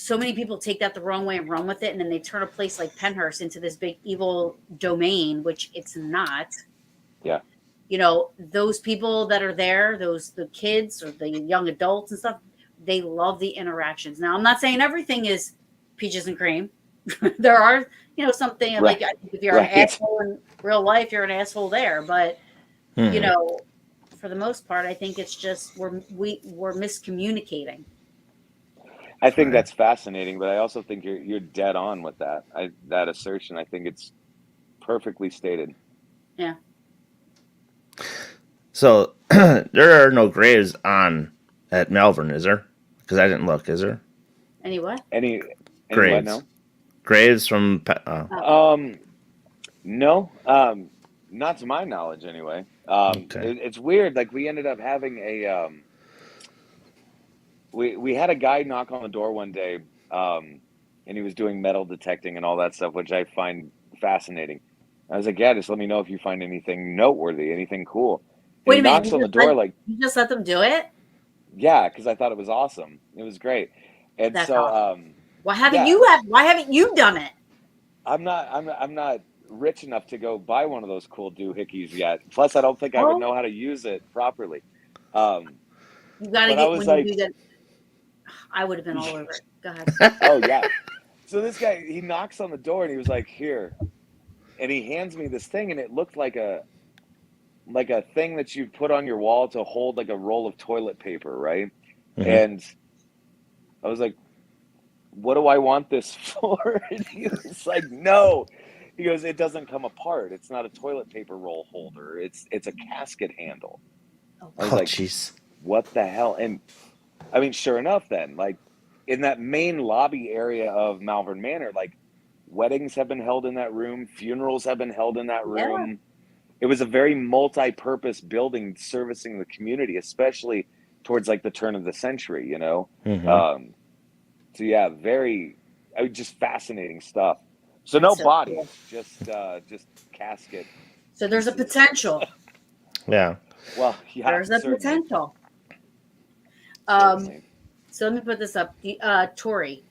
many people take that the wrong way and run with it. And then they turn a place like Penhurst into this big evil domain, which it's not. Yeah. Those people that are there, the kids or the young adults and stuff, they love the interactions. Now, I'm not saying everything is peaches and cream. There are, something like, if you're an asshole in real life, you're an asshole there. But, for the most part, I think it's just we're miscommunicating. I think that's fascinating, but I also think you're dead on with that. That assertion. I think it's perfectly stated. Yeah. So there are no graves at Malvern, is there? Because I didn't look. Is there? Any what? Any graves? What, no? Graves from. No. Not to my knowledge, anyway. It's weird. Like, we ended up having a. We had a guy knock on the door one day, and he was doing metal detecting and all that stuff, which I find fascinating. I was like, yeah, just let me know if you find anything noteworthy, anything cool. Wait a minute. Knocks on the door like, you just let them do it? Yeah, because I thought it was awesome. It was great. And that's so awesome. Why haven't you done it? I'm not rich enough to go buy one of those cool doohickeys yet. Plus, I don't think I would know how to use it properly. You gotta get when you do that. I would have been all over it. Go ahead. Oh yeah. So this guy, he knocks on the door and he was like, "Here," and he hands me this thing, and it looked like a thing that you put on your wall to hold like a roll of toilet paper, right? And I was like, "What do I want this for?" And he was like, "No." He goes, "It doesn't come apart. It's not a toilet paper roll holder. It's a casket handle." I was like, jeez. What the hell? And I mean, sure enough, then, like, in that main lobby area of Malvern Manor, like, weddings have been held in that room, funerals have been held in that room. Yeah. It was a very multi-purpose building servicing the community, especially towards like the turn of the century, So yeah, very, just fascinating stuff. So no bodies, just casket. So there's a potential. Yeah. Well, yeah, there's a potential. So let me put this up. The Tori,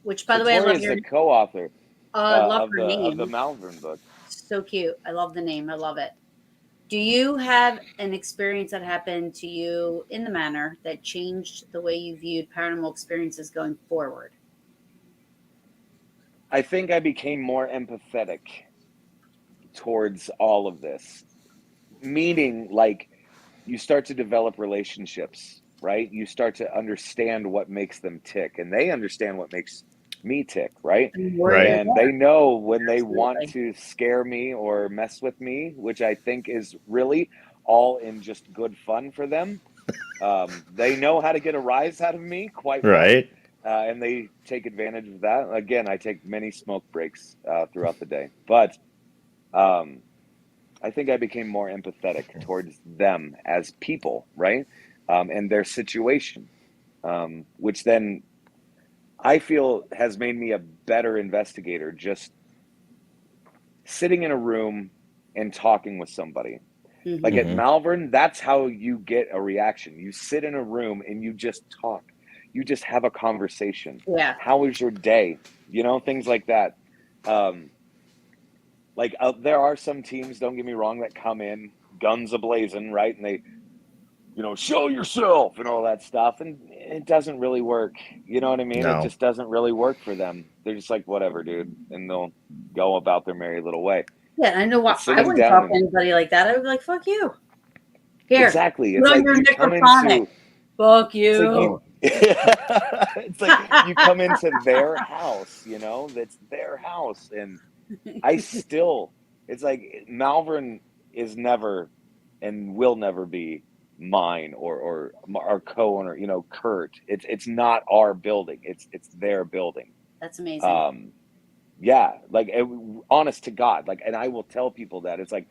which by the way, I love your the co-author. I love her name of the Malvern book. So cute. I love the name. I love it. Do you have an experience that happened to you in the manor that changed the way you viewed paranormal experiences going forward? I think I became more empathetic towards all of this. Meaning, like, you start to develop relationships, right? You start to understand what makes them tick, and they understand what makes me tick, right? And they know when they want to scare me or mess with me, which I think is really all in just good fun for them. They know how to get a rise out of me quite well. And they take advantage of that. Again, I take many smoke breaks throughout the day, but I think I became more empathetic towards them as people, right? And their situation, which then I feel has made me a better investigator, just sitting in a room and talking with somebody. Mhm. Like at Mhm. Malvern, that's how you get a reaction. You sit in a room and you just talk. You just have a conversation. Yeah. How was your day? You know, things like that. Um, there are some teams, don't get me wrong, that come in guns a-blazing, right? And they, show yourself and all that stuff. And it doesn't really work. You know what I mean? It No. just doesn't really work for them. They're just like, whatever, dude. And they'll go about their merry little way. Yeah, I know But what I sitting wouldn't down talk to and anybody like that. I would be like, fuck you. Here, exactly, put it's on like your you come necrophonic. into, Fuck it's like you. you, it's like you come into their house, that's their house. And I still, it's like Malvern is never and will never be mine or our co-owner, Kurt. It's not our building. It's their building. That's amazing. Yeah, like honest to God, like, and I will tell people that it's like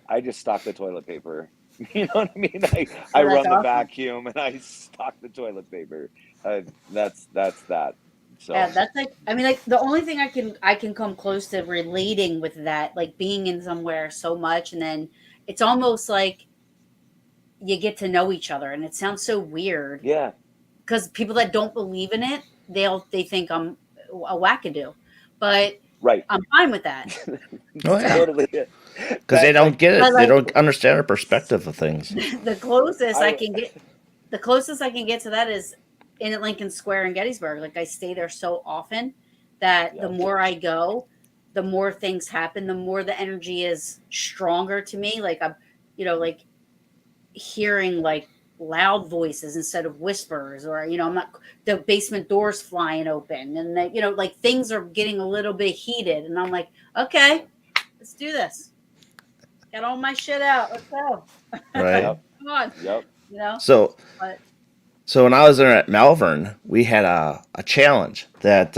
I just stock the toilet paper. You know what I mean? I Oh, that's run the awesome. vacuum and I stock the toilet paper. That's that. Yeah, So that's like I mean, like the only thing I can come close to relating with that, like being in somewhere so much, and then it's almost like you get to know each other, and it sounds so weird yeah, because people that don't believe in it, they think I'm a wackadoo, but right. I'm fine with that. Oh It's yeah. totally it. Because they That's don't like get But it. They like don't understand our perspective of things. the closest I I can get, the closest I can get to that is in at Lincoln Square in Gettysburg. Like I stay there so often that the yep. more I go, the more things happen, the more the energy is stronger to me. Like I'm, like hearing like loud voices instead of whispers, or I'm not the basement doors flying open, and that like things are getting a little bit heated, and I'm like, okay, let's do this. Got all my shit out. Let's go. Right. Yep. Come on, Yep. you know. So But so when I was there at Malvern, we had a challenge that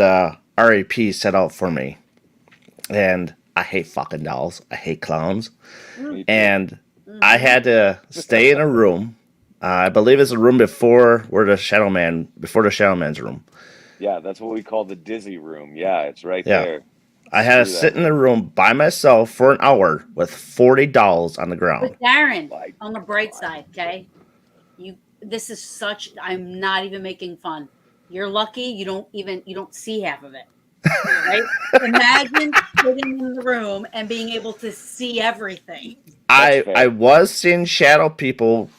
RAP set out for me, and I hate fucking dolls. I hate clowns, mm, Me too. and I mm-hmm. had to stay in a room. I believe it's a room before the Shadow Man's room. Yeah, that's what we call the dizzy room. Yeah, it's right Yeah, there. I had to Screw that sit in a room. room by myself for an hour with 40 dolls on the But ground. Darren, My on the bright God. side, okay, this is such. I'm not even making fun. You're lucky. You don't see half of it, right? Imagine sitting in the room and being able to see everything. That's I fair. was seeing shadow people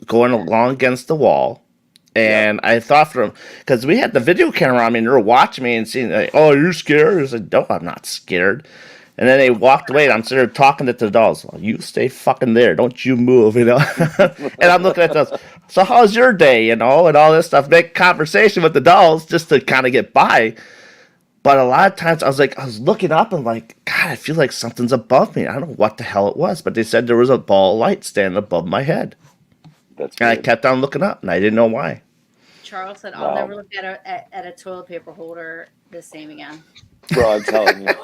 going along against the wall. Yep. And I thought from because we had the video camera on me and they were watching me and seeing like, oh, you're scared. I said, no, I'm not scared. And then they walked away and I'm sitting there talking to the dolls. Well, you stay fucking there. Don't you move, And I'm looking at those. So how's your day, and all this stuff. Make conversation with the dolls just to kind of get by. But a lot of times I was looking up and like, God, I feel like something's above me. I don't know what the hell it was, but they said there was a ball of light standing above my head. That's And I weird. kept on looking up and I didn't know why. Charles said, "I'll Wow. never look at a toilet paper holder the same again." Bro, I'm telling you.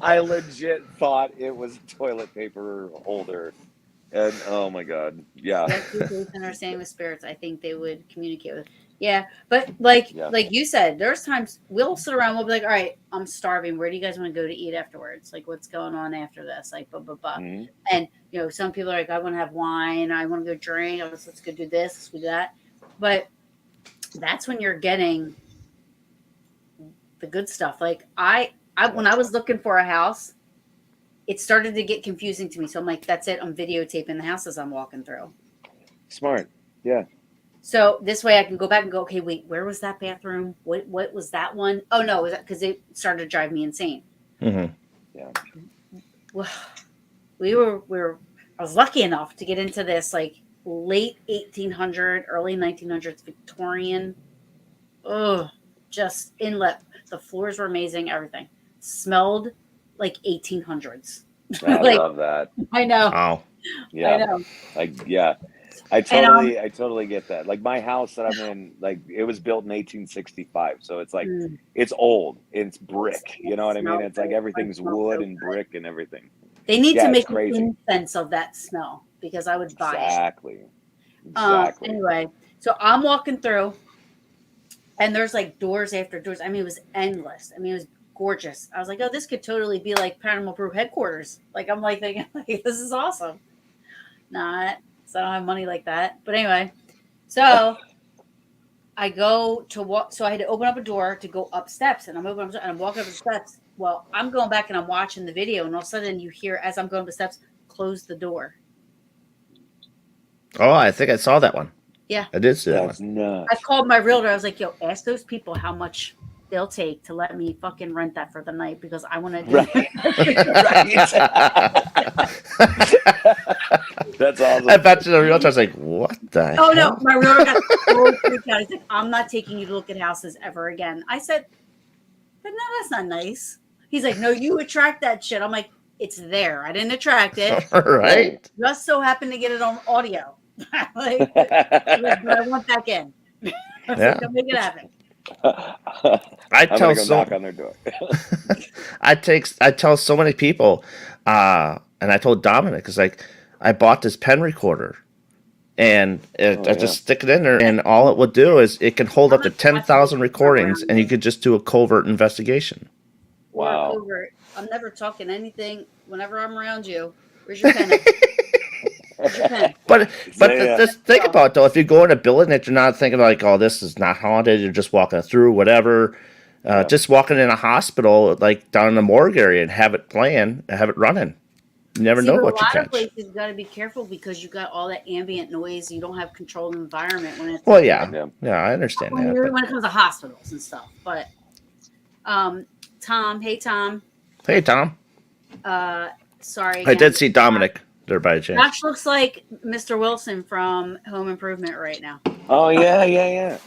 I legit thought it was a toilet paper holder. And oh my God. Yeah. Yes, we believe in our same with spirits. I think they would communicate with. Yeah, but like Yeah. like you said, there's times we'll sit around. We'll be like, "All right, I'm starving. Where do you guys want to go to eat afterwards? Like, what's going on after this? Like, blah blah blah." Mhm. And some people are like, "I want to have wine. I want to go drink. Let's go do this. Let's do that." But that's when you're getting the good stuff. Like when I was looking for a house, it started to get confusing to me. So I'm like, that's it. I'm videotaping the houses I'm walking through. Smart. Yeah. So this way I can go back and go, okay, wait, where was that bathroom? What was that one? Oh no, was that because it started to drive me insane. Mm-hmm. Yeah. Well, I was lucky enough to get into this like late 1800, early 1900s Victorian. Oh, just inlet. The floors were amazing. Everything smelled like 1800s. I Like love that. I know, Oh, I Yeah. know. Yeah. I And totally get that. Like my house that I'm in, like it was built in 1865. So it's like mm, it's old. It's brick. You it know what I mean? smelled It's like good. It everything's smelled wood so and good. brick and everything. They need to Yeah, it's make an crazy. incense of that smell because I would buy it. Exactly. Exactly. Anyway, so I'm walking through, and there's like doors after doors. I mean, it was endless. I mean, it was gorgeous. I was like, oh, this could totally be like Paranormal Brew headquarters. Like, I'm like thinking, like, this is awesome. Not, so I don't have money like that. But anyway, so I go to walk. So I had to open up a door to go up steps, and I'm walking up the steps. Well, I'm going back and I'm watching the video, and all of a sudden you hear as I'm going up the steps, close the door. Oh, I think I saw that one. Yeah. I did see that That's one. nuts. I called my realtor. I was like, yo, ask those people how much they'll take to let me fucking rent that for the night because I want to do Right. That's awesome. I bet you the realtor was like, what the Oh hell? no, my realtor got so freaked out. He's like, I'm not taking you to look at houses ever again. I said, but no, that's not nice. He's like, no, you attract that shit. I'm like, it's there. I didn't attract it. Right? Just so happened to get it on audio. Like, but I want back in. I was Yeah. like, don't make it happen. I I'm tell gonna go so knock on their door. I tell so many people, and I told Dominic, it's like I bought this pen recorder, and I just stick it in there, and all it will do is it can hold up to 10,000 recordings, and you could just do a covert investigation. Wow. Or covert. I'm never talking anything. Whenever I'm around you, where's your pen? Where's your pen? But Yeah. just think about it, though. If you go in a building that you're not thinking like, oh, this is not haunted, you're just walking through, whatever. Just walking in a hospital, like down in the morgue area, and have it playing, and have it running. You never know what you A lot catch. of places you got to be careful because you got all that ambient noise. You don't have controlled environment when it's. Well, yeah, I understand that. But, When it comes to hospitals and stuff, but Tom, hey Tom. hey, Tom. Sorry. I did see Dominic there by chance. Josh looks like Mr. Wilson from Home Improvement right now. Oh yeah.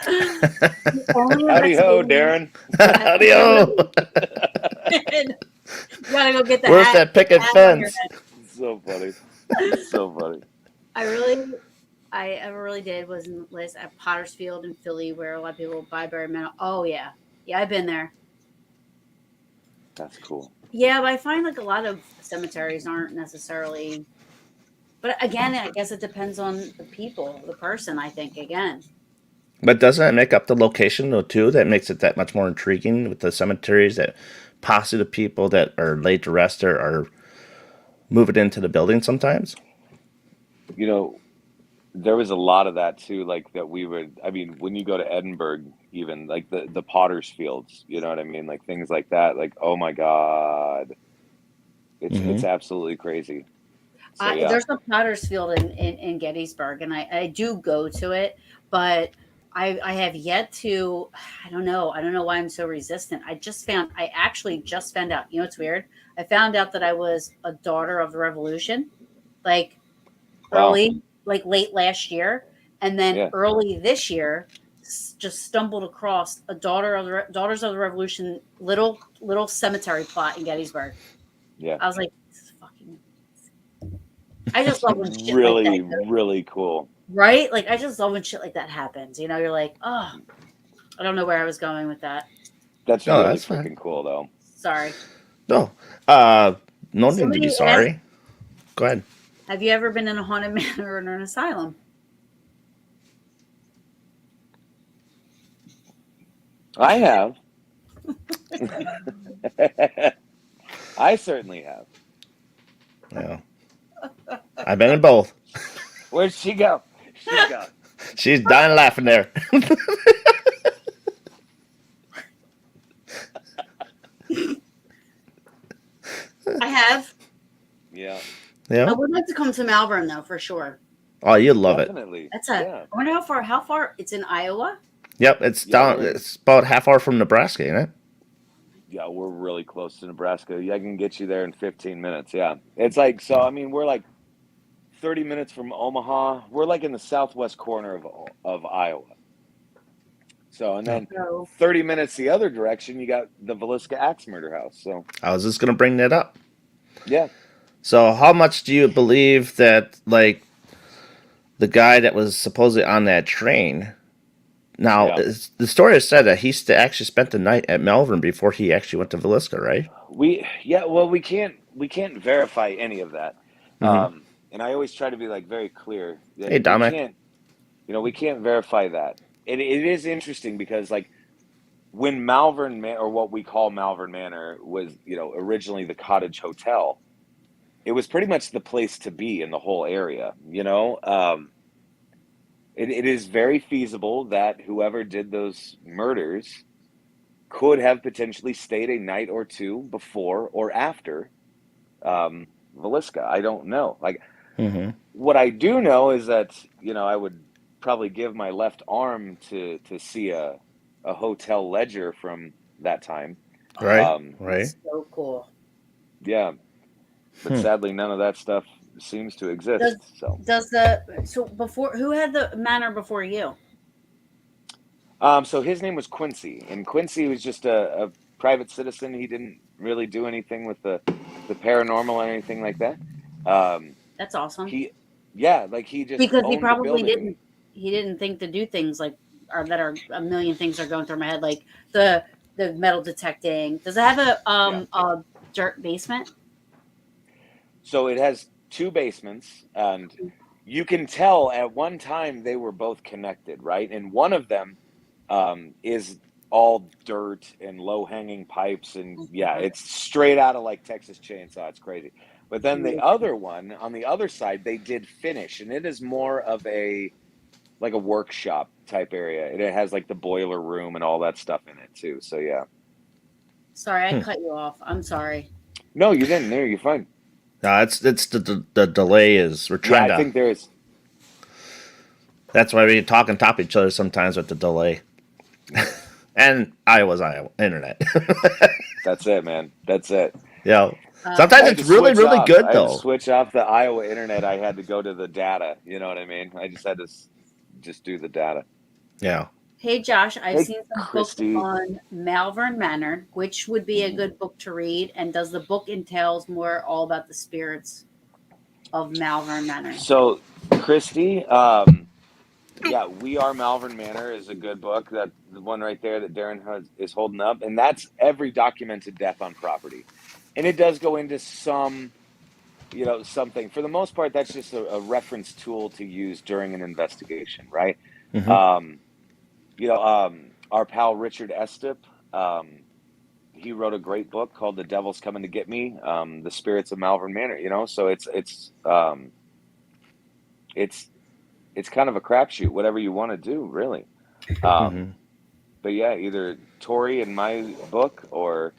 Howdy ho, Darren. Howdy ho. You gotta go get the Where's hat, that picket hat on your fence? head. So funny. So funny. I ever really did was in Liz at Pottersfield in Philly, where a lot of people buy Barry Manor. Oh yeah, I've been there. That's cool. Yeah, but I find like a lot of cemeteries aren't necessarily. But again, I guess it depends on the people, the person. I think again. But doesn't it make up the location though too? That makes it that much more intriguing with the cemeteries that possibly the people that are laid to rest are moving into the building sometimes. You know, there was a lot of that too, like that we would. I mean, when you go to Edinburgh, even like the Potter's Fields, you know what I mean, like things like that. Like, oh my God, it's absolutely crazy. So, yeah. There's a Potter's Field in Gettysburg, and I do go to it, but I have yet to. I don't know why I'm so resistant. I actually just found out. You know, it's weird. I found out that I was a daughter of the Revolution, like early, like late last year, and then early this year, just stumbled across a Daughters of the Revolution little cemetery plot in Gettysburg. Yeah, I was like, this is fucking. I just love when shit really, like that goes. really cool. Right? Like, I just love when shit like that happens. You know, you're like, oh, I don't know where I was going with that. That's No, really that's freaking fine. cool, though. Sorry. No, no need to be sorry. Go ahead. Have you ever been in a haunted manor or in an asylum? I have. I certainly have. Yeah, I've been in both. Where'd she go? She's dying laughing there. I have. Yeah. Yeah. I would like to come to Malvern, though, for sure. Oh, you love Definitely. That's yeah. I wonder how far it's in Iowa. Yep, it's down. It's about half hour from Nebraska, ain't it? Yeah, we're really close to Nebraska. Yeah, I can get you there in 15 minutes. Yeah. It's like, so, I mean, we're like 30 minutes from Omaha. We're like in the southwest corner of Iowa. So, and then 30 minutes the other direction, you got the Valeska axe murder house. So, I was just gonna bring that up. yeah. So, how much do you believe that, like, the guy that was supposedly on that train? Now, the story has said that he actually spent the night at Malvern before he actually went to Valeska, right? We can't verify any of that. And I always try to be like very clear that Hey, Dominic. we can't verify that. It is interesting because like when Malvern Manor, or what we call Malvern Manor, was, originally the cottage hotel, it was pretty much the place to be in the whole area. It is very feasible that whoever did those murders could have potentially stayed a night or two before or after Valeska. I don't know. Like, Mm-hmm. what I do know is that, I would probably give my left arm to see a hotel ledger from that time. Right. Right. That's so cool. Yeah, but Hmm. sadly, none of that stuff seems to Does exist. so before, who had the manor before you? So his name was Quincy, and Quincy was just a private citizen. He didn't really do anything with the paranormal or anything like that. Um, That's awesome. he, yeah, like he just Because he owned the probably building. didn't think to do things like, or that are a million things are going through my head, like the metal detecting. Does it have Yeah. a dirt basement? So it has two basements, and you can tell at one time they were both connected, right? And one of them is all dirt and low hanging pipes, and yeah, it's straight out of like Texas Chainsaw. It's crazy. But then the other one on the other side, they did finish, and it is more of a like a workshop type area. It has like the boiler room and all that stuff in it too. So yeah. Sorry, I Hmm. cut you off. I'm sorry. No, you didn't. No, you're fine. No, it's the delay is we're Yeah, trying I to. think there's. That's why we talk on top of each other sometimes with the delay. And Iowa's Iowa internet. That's it, man. That's it. Yeah. Uh, Sometimes I had it's to really, switch really off. good I had to though. switch off the Iowa internet. I had to go to the data. You know what I mean? I just had to just do the data. Yeah. hey Josh, I've Hey, seen some books Christy. on Malvern Manor. Which would be a good book to read? And does the book entails more all about the spirits of Malvern Manor? So, Christy, yeah, We Are Malvern Manor is a good book. That the one right there that Darren is holding up, and that's every documented death on property, and it does go into some, something. For the most part, that's just a reference tool to use during an investigation, right? Mm-hmm. Um, our pal Richard Estep, he wrote a great book called "The Devil's Coming to Get Me," the spirits of Malvern Manor. So it's it's kind of a crapshoot, whatever you want to do, really. Mm-hmm. Um, but yeah, either Tori in my book or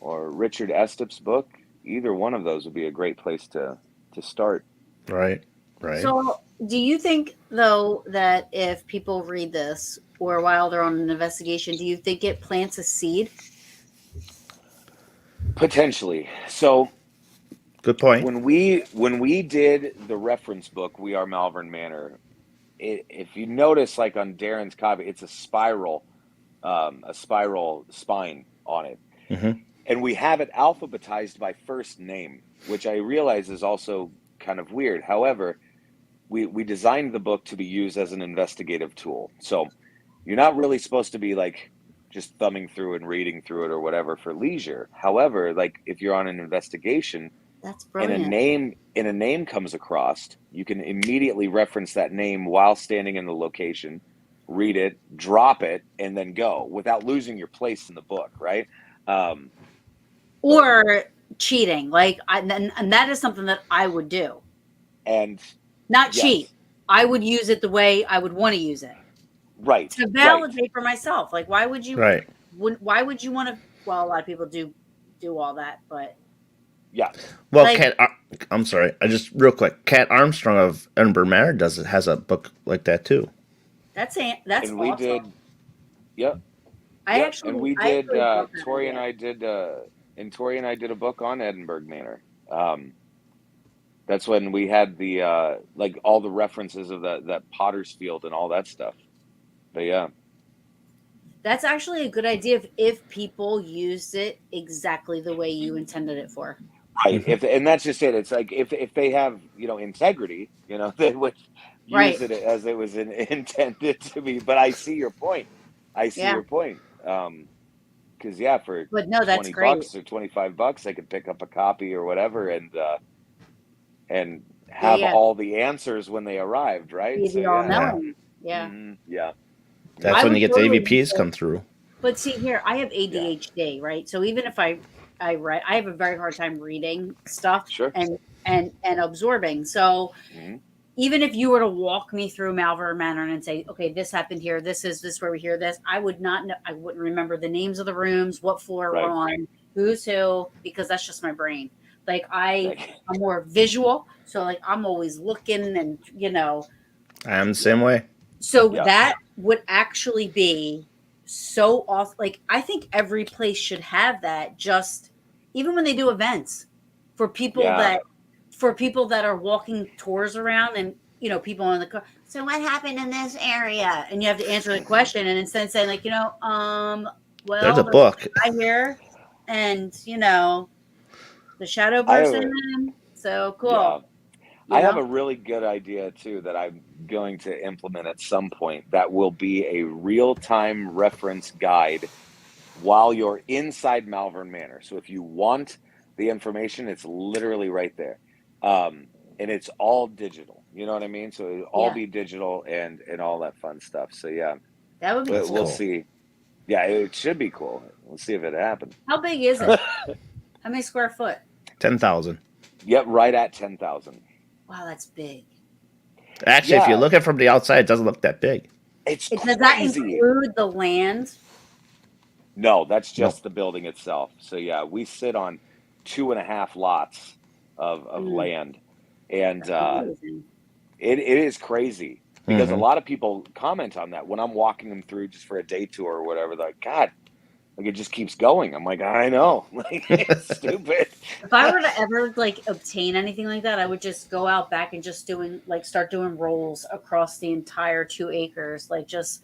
Richard Estep's book, either one of those would be a great place to start. Right. Right. So, do you think, though, that if people read this or while they're on an investigation, do you think it plants a seed? Potentially. So Good point. when we did the reference book, We Are Malvern Manor, if you notice, like on Darren's copy, it's a spiral spine on it. Mm-hmm. And we have it alphabetized by first name, which I realize is also kind of weird. However, we designed the book to be used as an investigative tool. So you're not really supposed to be like just thumbing through and reading through it or whatever for leisure. However, like if you're on an investigation That's and a brilliant. name comes across, you can immediately reference that name while standing in the location, read it, drop it, and then go without losing your place in the book, right? Um, but Or cheating. And that is something that I would do. and Not cheat. yes, I would use it the way I would want to use it right, to right, validate for myself. Like, Right. why would you want to? Well, a lot of people do all that, but yeah. Well, like, I'm sorry. I just real quick. Cat Armstrong of Edinburgh Manor has a book like that too. that's And we awesome. did, yep, yep, and we I did. actually love that Tori and idea. I did, Tori and I did a book on Edinburgh Manor. That's when we had the like all the references of that Potter's Field and all that stuff. But yeah, That's actually a good idea if people used it exactly the way you intended it for. right. Mm-hmm. If and that's just it. It's like if they have integrity, they would use Right. it as it was intended to be. But I see your point. I see Yeah. your point. Because yeah, for But no, that's great. $20 or $25, I could pick up a copy or whatever and Yeah, have yeah. all the answers when they arrived, right? Be So the all yeah, Yeah. knowing. Yeah. yeah, That's I yeah. when you would get the totally use AVPs it. come through. But see here, I have ADHD, right? So even if I read, I have a very hard time reading stuff Sure. and absorbing. So Hmm. even if you were to walk me through Malvern Manor and say, okay, this happened here, this where we hear this, I would not know. I wouldn't remember the names of the rooms, what floor we're Right. on, who's who, because that's just my brain. Like Like, I'm more visual, so like I'm always looking and I am the yeah. same way. so Yeah. that would actually be so awesome. Like I think every place should have that. Just even when they do events for people Yeah. that are walking tours around and people in the car. So what happened in this area? And you have to answer the Hmm. question, and instead of saying like There's a well, there's book. a guy here, and the shadow I person. have, So yeah. cool. You I have know a really good idea too that I'm going to implement at some point that will be a real-time reference guide while you're inside Malvern Manor. So if you want the information, it's literally right there. And it's all digital. You know what I mean? So it'll all yeah, be digital and all that fun stuff. So yeah, that would be That's we'll cool. cool. see. Yeah, it should be cool. We'll see if it happens. How big is it? How many square foot? 10,000. Yep, right at 10,000. Wow, that's big. Actually, if you Yeah, look at it from the outside, it doesn't look that big. it's Does that crazy. include the land? No, that's No. just the building itself. So yeah, we sit on 2.5 lots of Mm, land, and that's amazing. it is crazy because a Hmm. lot of people comment on that when I'm walking them through just for a day tour or whatever. They're like, God, like it just keeps going. I'm like, I know, like it's stupid. If I were to ever like obtain anything like that, I would just go out back and just start doing rolls across the entire 2 acres, like just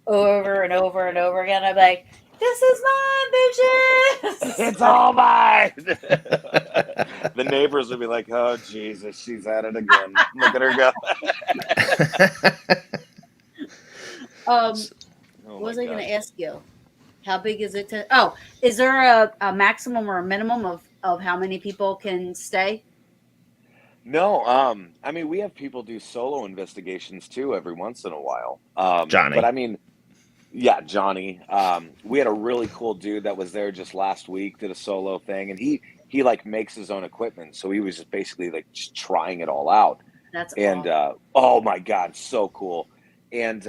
over and over and over again. I'm like, this is mine, bitches. It's all mine. The neighbors would be like, "Oh Jesus, she's at it again. Look at her go." um, Oh what my was I going God. to ask you? How big is it to? Oh, is there a maximum or a minimum of how many people can stay? No, I mean, we have people do solo investigations too every once in a while. But Johnny. I mean, yeah, Johnny. We had a really cool dude that was there just last week, did a solo thing, and he like makes his own equipment, so he was just basically like just trying it all out. That's And awesome. oh my God, so cool. And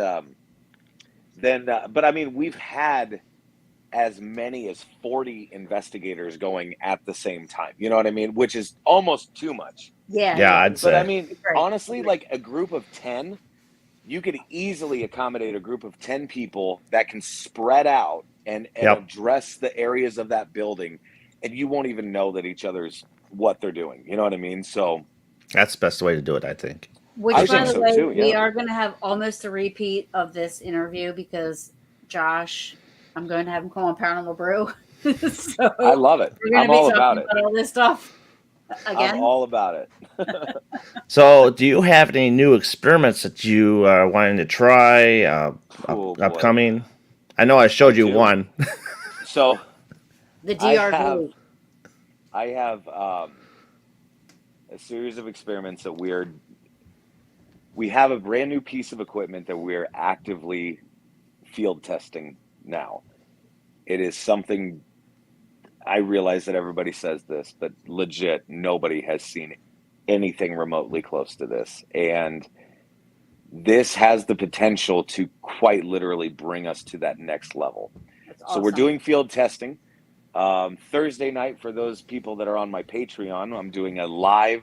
then, but I mean, we've had as many as 40 investigators going at the same time. You know what I mean? Which is almost too much. Yeah, Yeah, yeah. I'd But I say. mean, Great. honestly, like a group of 10, you could easily accommodate a group of 10 people that can spread out and Yep. address the areas of that building, and you won't even know that each other's what they're doing. You know what I mean? So That's the best way to do it, I think. Which, I by think the Personally. so way, too. we Yeah. are going to have almost a repeat of this interview because Josh, I'm going to have him call on Paranormal Brew. So I love it. we're going to I'm be all about talking it. about all this stuff I'm again. all about it. So, do you have any new experiments that you are wanting to try Oh boy. upcoming? I know I I showed you do. one. So The I have DRV. I have a series of experiments that we have a brand new piece of equipment that we're actively field testing now. It is something I realize that everybody says this, but legit, nobody has seen anything remotely close to this. And this has the potential to quite literally bring us to that next level. That's So we're awesome. doing field testing. Thursday night, for those people that are on my Patreon, I'm doing a live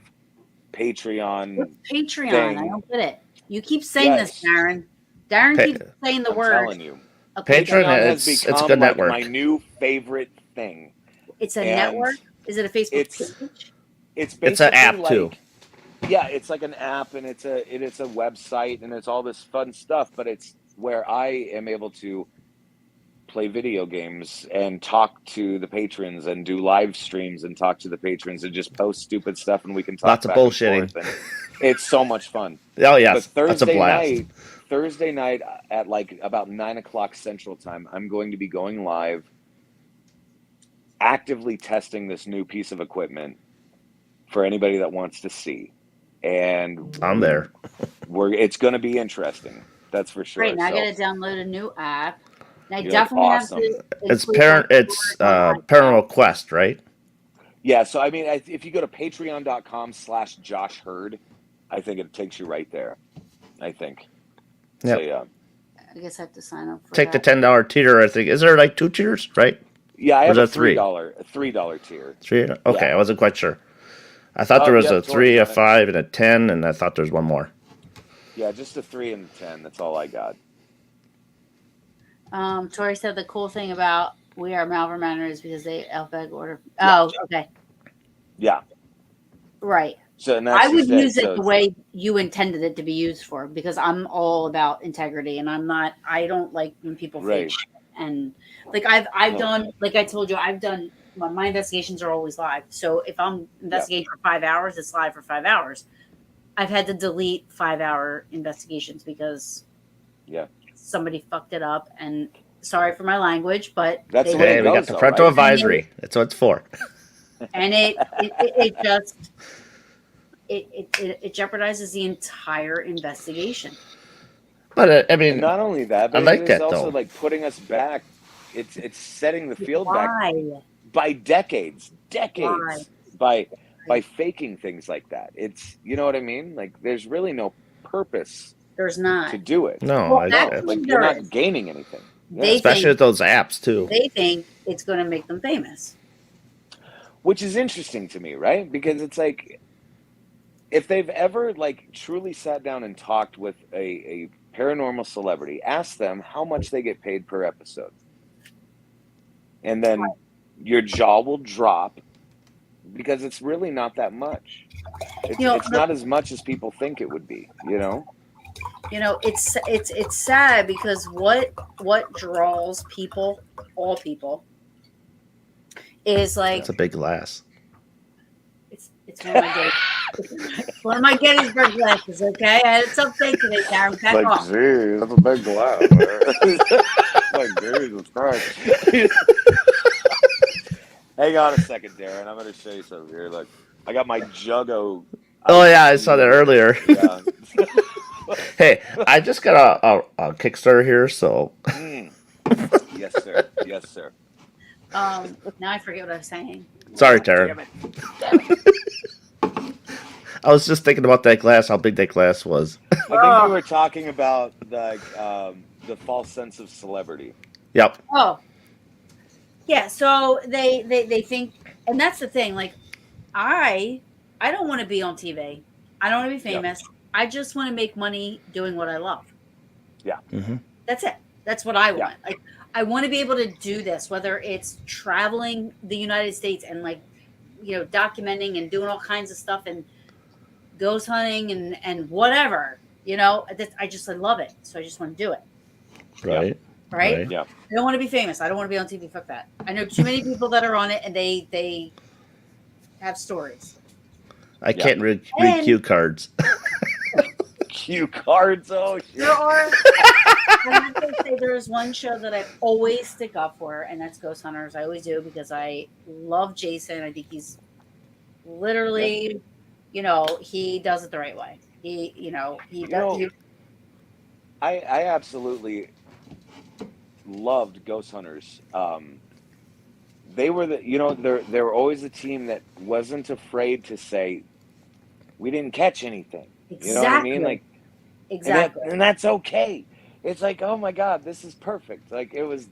What's Patreon Patreon? I thing. don't get it. You keep saying this, Yes, Darren. Darren keeps Pa- saying the I'm word. telling you. Okay, go Patron, ahead. Patreon has it's a good become like my network. new favorite thing. It's a And network. Is it a Facebook it's page? it's It's an basically app too. like, yeah, it's like an app, and it's a website, and it's all this fun stuff, but it's where I am able to play video games and talk to the patrons and do live streams and talk to the patrons and just post stupid stuff, and we can talk Lots of back and bullshitting. forth, and it's so much fun. Oh But yes, that's a blast. Thursday night at like about 9 o'clock Central Time, I'm going to be going live, actively testing this new piece of equipment for anybody that wants to see. And I'm there. it's going to be interesting. That's for Great. sure. Now I got So to download a new app. I You're like, definitely have awesome. to. It's include my It's story on iPad. Paranormal Quest, right? Yeah, so I mean, if you go to patreon.com/Josh Hurd, I think it takes you right there. I think. So Yep. yeah. I guess I have to sign up for Take the that. $10 tier. I think is there like 2 tiers, right? Yeah, I Or is have a that three? $3 tier. 3. Okay, Yeah. I wasn't quite sure. I thought there Oh, was yep, a Tori's 3, a on it. 5, and a 10, and I thought there's one more. Yeah, just a 3 and a 10. That's all I got. Tori said the cool thing about We Are Malvern Manor is because they alphabetical order. Yeah. Oh, okay. Yeah. Right. So and that's I would just it. use it So the way you intended it to be used for because I'm all about integrity and I don't like when people fake right. shit. And like I've No. done, like I told you, my investigations are always live. So if I'm investigating for 5 hours, it's live for 5 hours. I've had to delete 5-hour investigations because somebody fucked it up, and sorry for my language, but That's the way Okay, it we got goes, the though, parental right? advisory. That's what it's for. and it just it jeopardizes the entire investigation. But I And mean, not only that, I but like it is that also though. like putting us back. It's setting the field back Why? by decades Why? by faking things like that. It's, you know what I mean? Like there's really no purpose There's not. to do it. No, Well, I, No, actually, like there you're is. not gaining anything. They especially with those apps too. They think it's going to make them famous. Which is interesting to me, right? Because it's like if they've ever like truly sat down and talked with a paranormal celebrity, ask them how much they get paid per episode. And then your jaw will drop because it's really not that much. It's not as much as people think it would be, you know? It's sad because what draws people, all people, is like It's a big glass. it's one of my Gettysburg glasses. Okay, I had some fake today, Karen. Back off. Geez, that's a big glass. Jesus Christ. Hang on a second, Darren. I'm going to show you something here. Look, I got my Juggo. Oh yeah, I saw that earlier. Yeah. Hey, I just got a Kickstarter here, so. Yes, sir. Yes, sir. Now I forget what I was saying. Sorry, Tara. I was just thinking about that glass, how big that glass was. I think we were talking about the false sense of celebrity. Yep. Oh, yeah. So they think, and that's the thing. Like, I don't want to be on TV. I don't want to be famous. I just want to make money doing what I love. Yeah. Mm-hmm. That's it. That's what I want. Like, I want to be able to do this, whether it's traveling the United States and like, documenting and doing all kinds of stuff and ghost hunting and whatever. I love it. So I just want to do it. Right. Right? Yeah. I don't want to be famous. I don't want to be on TV. Fuck that. I know too many people that are on it and they have stories. I can't read cue cards. Cue cards? Oh, shit. There are. I have to say there's one show that I always stick up for, and that's Ghost Hunters. I always do because I love Jason. I think he's literally, he does it the right way. He does. I absolutely loved Ghost Hunters. They were they were always a team that wasn't afraid to say, we didn't catch anything. Exactly. You know what I mean? Like, exactly. And that's okay. It's like, oh my God, this is perfect. Like it was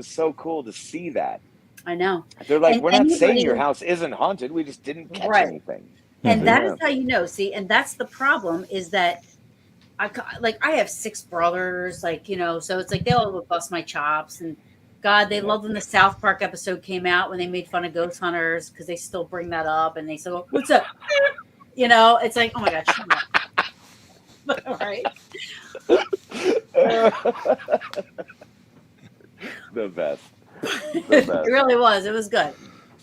so cool to see that. I know. They're like, we're not saying your house isn't haunted. We just didn't catch anything. And that is how see, and that's the problem is that I have 6 brothers, so it's like they all would bust my chops and God, they loved when the South Park episode came out when they made fun of ghost hunters because they still bring that up and they say, what's up? It's like, oh my God, shut up. All right. The best. It really was. It was good.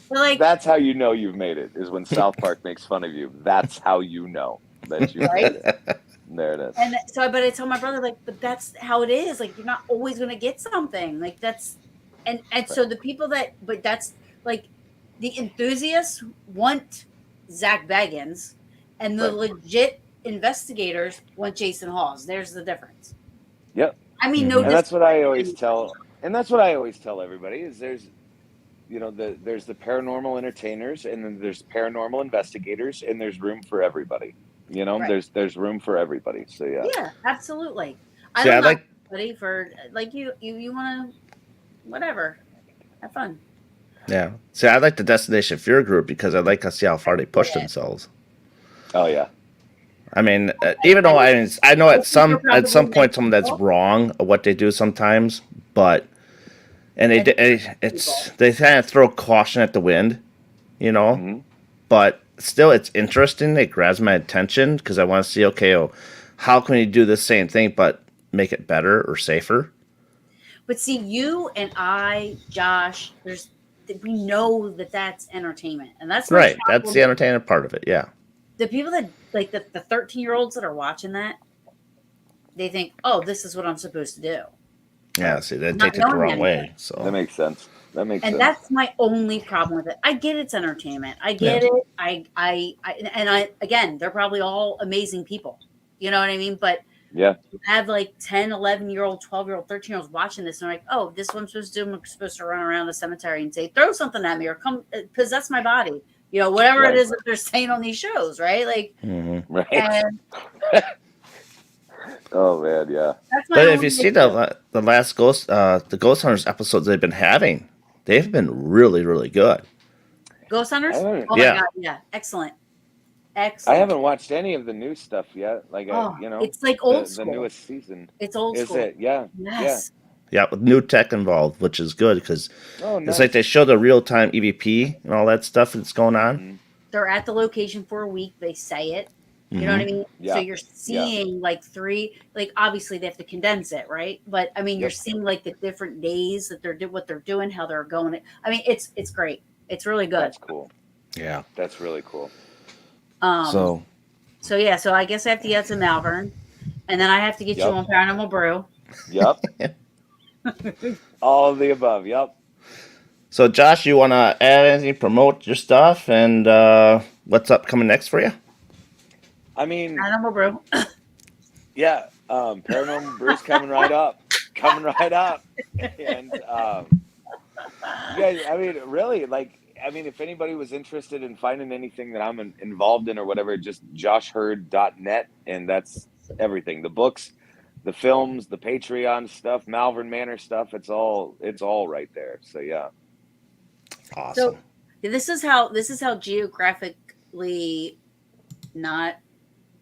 But like, that's how you know you've made it, is when South Park makes fun of you. That's how you know that you've made it. There it is. And so, but I tell my brother, like, but that's how it is. Like, you're not always going to get something. Like, that's, and so the people but that's like the enthusiasts want Zach Baggins and the legit investigators want Jason Hawes. There's the difference. Yep. I mean, and that's what I always tell And that's what I always tell everybody is there's there's the paranormal entertainers, and then there's paranormal investigators, and there's room for everybody. Right. There's room for everybody. So yeah. Yeah, absolutely. I See, I don't know like anybody for like you want to whatever. Have fun. yeah. See, I like the Destination Fear group because I like to see how far they push Yeah. themselves. Oh yeah. I mean, even though I know I at think you're some probably point some that's people. wrong of what they do sometimes, but and I think it's they kind of throw caution at the wind, you know. Hmm. But still, it's interesting. It grabs my attention because I want to see, okay, oh, how can we do the same thing but make it better or safer? But see, you and I, Josh, we know that that's entertainment, and that's my Right. That's problem. the entertainment part of it. Yeah. The people that like the 13-year-olds that are watching that, they think, oh, this is what I'm supposed to do. Yeah. See, they Not take it the knowing wrong anything. way. That So makes sense. That makes And sense. that's my only problem with it. I get it's entertainment. I get it. I again, they're probably all amazing people. You know what I mean? But Yeah. you have like 10, 11-year-old, 12-year-old, 13-year-olds watching this and they're like, oh, this is what I'm supposed to do. I'm supposed to run around the cemetery and say, throw something at me or come possess my body. You know, whatever Right. it is that they're saying on these shows, right? Like, Right. and Oh man, yeah. that's my but if only you see issue. the last the Ghost Hunters episodes they've been having, they've been really good. Ghost Hunters? I haven't- Oh my Yeah. God. Yeah. Excellent. I Excellent. haven't watched any of the new stuff yet. Like Oh, you know, it's like old the school. newest season. It's old Is school. it? Yeah. Yes. Yeah, with new tech involved, which is good because Yeah. Oh, nice. it's like they show the real time EVP and all that stuff that's going on. Mhm. They're at the location for a week. They say it. You know what I mean? Yeah. So you're seeing like three, like obviously they have to condense it, right? But I mean, you're Yep. seeing like the different days that what they're doing, how they're going. I mean, it's great. It's really good. That's cool. Yeah. That's really cool. So yeah, so I guess I have to get to Malvern, and then I have to get you Yep. on Paranormal Brew. Yep. All of the above. Yep. So Josh, you want to add anything, promote your stuff, and what's up coming next for you? I mean, Paranormal Brew. yeah. Paranormal Brew's coming right up. Coming right up. And you guys, I mean, really, like, I mean, if anybody was interested in finding anything that I'm involved in or whatever, just joshhurd.net, and that's everything. The books, the films, the Patreon stuff, Malvern Manor stuff, it's all right there. So yeah. Awesome. So this is how geographically not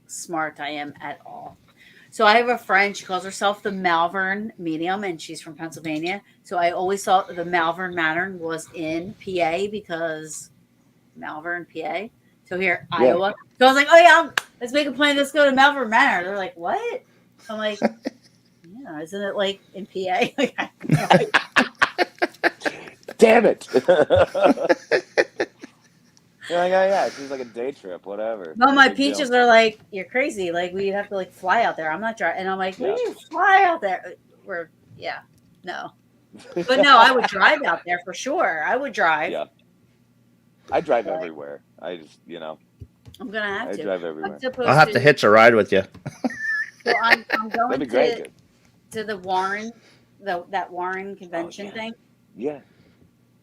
smart I am at all. So I have a friend, she calls herself the Malvern Medium, and she's from Pennsylvania. So I always thought the Malvern Manor was in PA because Malvern, PA. So here, Yeah. Iowa. So I was like, oh yeah, let's make a plan. Let's go to Malvern Manor. They're like, what? I'm like, yeah, isn't it like in PA? Damn it. You're like, oh yeah, it seems like a day trip, whatever. No, my Big deal. peaches are like, you're crazy. Like we have to like fly out there. I'm not driving. And I'm like, Yeah. we fly out there. No. But no, I would drive out there for sure. I would drive. Yeah. I drive everywhere. I just, I'm gonna have I to. drive everywhere. I'm supposed I'll have to hitch a ride with you. So I'm That'd going be great. to the Warren, that Warren convention yeah. thing. Yeah.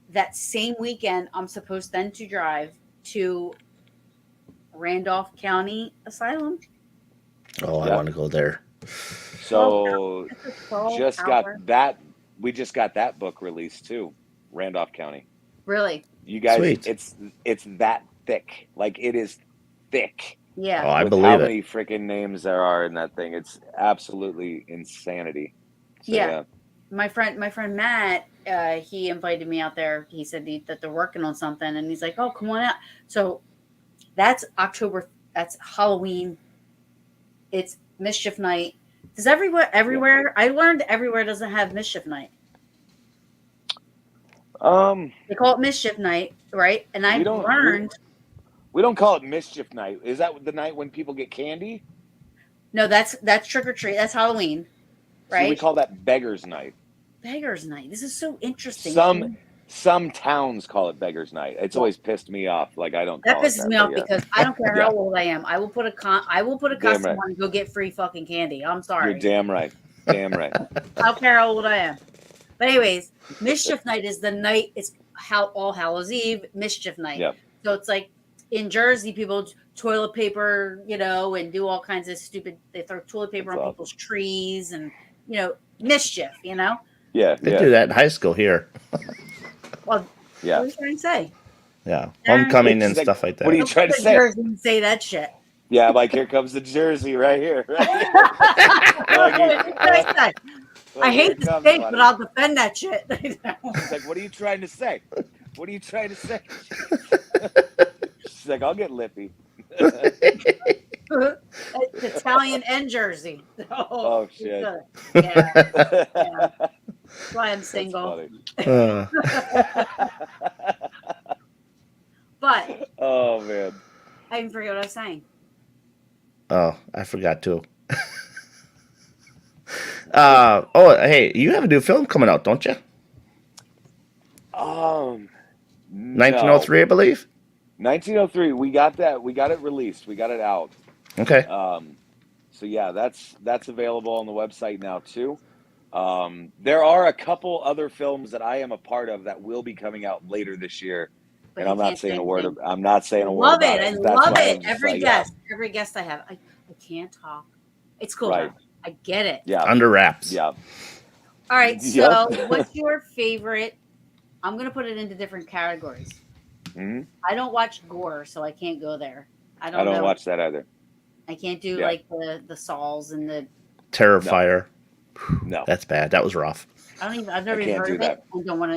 That same weekend, I'm supposed then to drive to Randolph County Asylum. Oh, I Yeah. want to go there. So It's a 12 just hour. got that. We just got that book released too, Randolph County. Really? You guys, Sweet. it's that thick. Like it is thick. Yeah. Oh, I with believe how it. many freaking names there are in that thing. It's absolutely insanity. So, Yeah. My friend Matt, he invited me out there. He said that they're working on something, and he's like, "Oh, come on out." So that's October. That's Halloween. It's Mischief Night. Does everywhere? I learned everywhere doesn't have Mischief Night. They call it Mischief Night, right? And I learned. We don't call it Mischief Night. Is that the night when people get candy? No, that's trick or treat. That's Halloween, right? So we call that Beggar's Night. Beggars Night. This is so interesting. Some towns call it Beggar's Night. It's always pissed me off. Like I don't. That call it pisses me off but yeah. because I don't care Yeah. how old I am. I will put a Damn costume right. on and go get free fucking candy. I'm sorry. You're damn right. Damn right. I don't care how old I am. But anyways, Mischief Night is the night. It's All Hallows Eve, Mischief Night. Yep. So it's like in Jersey, people toilet paper, and do all kinds of stupid. They throw toilet paper That's on awesome. people's trees, and mischief. Yeah. They do that in high school here. Well, Yeah. what are you trying to say? Yeah, homecoming and It's like, stuff like that. what are you trying to say? Jersey and say that shit. Yeah, I'm like, here comes the Jersey right here. Right here. What are you trying to say? I Here hate it the comes, state, buddy. but I'll defend that shit. It's like, what are you trying to say? What are you trying to say? She's like, I'll get lippy. It's Italian and Jersey. Oh, it's shit. good. Yeah, that's why I'm That's single. funny. But Oh, man. I even forget what I was saying. Oh, I forgot too. Hey, you have a new film coming out, don't you? 1903, I believe. 1903. We got that. We got it released. We got it out. Okay. So yeah, that's available on the website now too. There are a couple other films that I am a part of that will be coming out later this year, But and you I'm not can't saying say a word. anything. I'm not saying a word Love about it. I it. love why it. I'm just Every like, every guest I have, I can't talk. It's cool. Right. Though. I get it. Yeah. Under wraps. Yeah. All right. So, Yep. what's your favorite? I'm gonna put it into different categories. Hmm. I don't watch gore, so I can't go there. I I don't know. watch that either. I can't do Yeah. like the Sauls and the. Terrifier. No. That's bad. That was rough. I've never I even can't heard do of that. it. I don't even want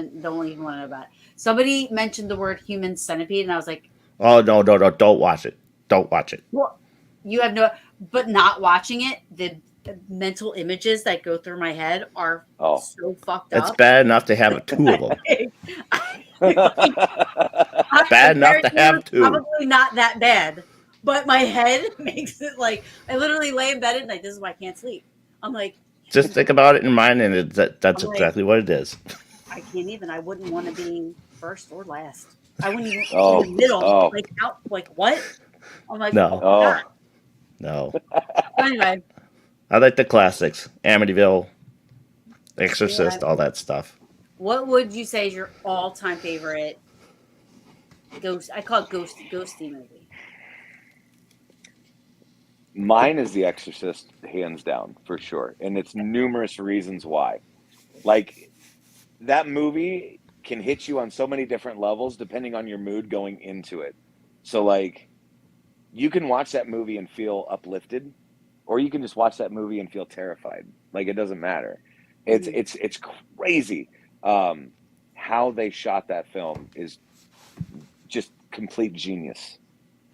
to know about it. Somebody mentioned the word human centipede, and I was like, Oh no, don't watch it. Don't watch it. "Well, you have no." But not watching it, the mental images that go through my head are Oh. so fucked It's up. bad enough to have two of them. Bad enough to have two. Probably not that bad, but my head makes it like I literally lay in bed at night. This is why I can't sleep. I'm like, Just think about it in mind, and that's I'm like- exactly what it is. I can't even. I wouldn't want to be first or last. I wouldn't even Oh, in the middle. oh. Like out. Like what? I'm like, No. oh, Oh. God. No, Anyway, I like the classics: Amityville, Exorcist, Yeah. all that stuff. what would you say is your all-time favorite ghost? I call it ghosty movie. Mine is The Exorcist, hands down, for sure. And it's numerous reasons why. Like, that movie can hit you on so many different levels depending on your mood going into it. So, like, you can watch that movie and feel uplifted, or you can just watch that movie and feel terrified. Like, it doesn't matter. It's crazy. How they shot that film is just complete genius.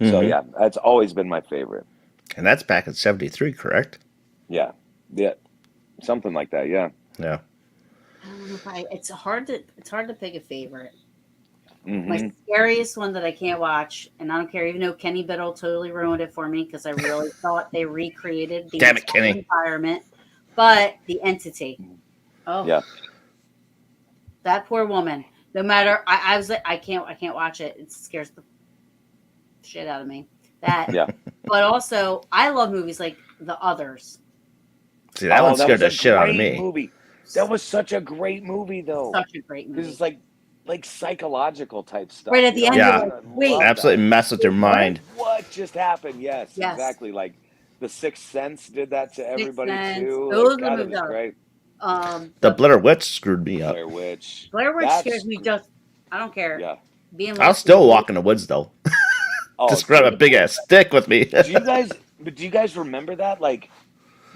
So, Mhm. yeah, that's always been my favorite. And that's back in '73, correct? Yeah, something like that. Yeah. Yeah. I don't know if it's hard to pick a favorite. Hmm. My scariest one that I can't watch, and I don't care, even though Kenny Biddle totally ruined it for me because I really thought they recreated the Damn it, entire Kenny. environment. But The Entity. Oh, Yeah. that poor woman. No matter, I was like, I can't watch it. It scares the shit out of me. That, Yeah. but also I love movies like The Others. See, that one scared was the a shit out of great me. Movie. That was such a great movie, though. Such a great Because movie. it's like psychological type stuff. Right at the you know? end, Yeah. you're like, wait, Love that. Absolutely mess with your mind. What just happened? Yes, Yes. exactly. Like The Sixth Sense did that to everybody Sense. too. Those Like, God, it movies was are- great. The Blair Witch screwed me up. Blair Witch. Blair Witch That's- scares me just. I don't care. Yeah. Being I'll lost still in the walk in the woods though. Oh, Just grab a big ass stick with me. do you guys remember that? Like,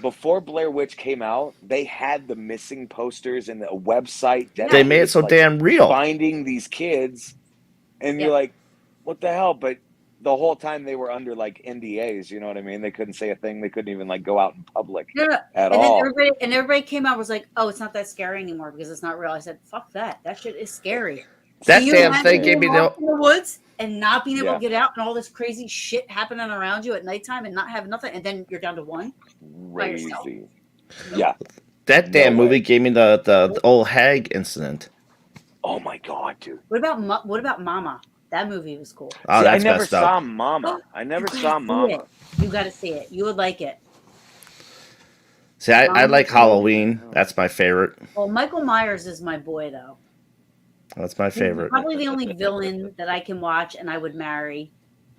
before Blair Witch came out, they had the missing posters and the website. They made it so like, damn real. finding these kids, and Yeah. you're like, what the hell? But the whole time they were under like NDAs, you know what I mean? They couldn't say a thing. They couldn't even like go out in public No, no. at And all. then everybody came out and was like, "Oh, it's not that scary anymore because it's not real." I said, "Fuck that! That shit is scary." That So you damn imagine thing being gave me lost the. in the woods and not being able Yeah. to get out and all this crazy shit happening around you at nighttime and not having nothing, and then you're down to one. by yourself. Crazy. Yeah. That No damn way. movie gave me the old hag incident. Oh my God, dude. What about Mama? That movie was cool. Oh, See, I that's never messed saw up. Mama. I never You saw gotta see Mama. it. You got to see it. You would like it. See, I like Halloween. That's my favorite. Well, Michael Myers is my boy, though. That's my He's favorite. probably the only villain that I can watch and I would marry.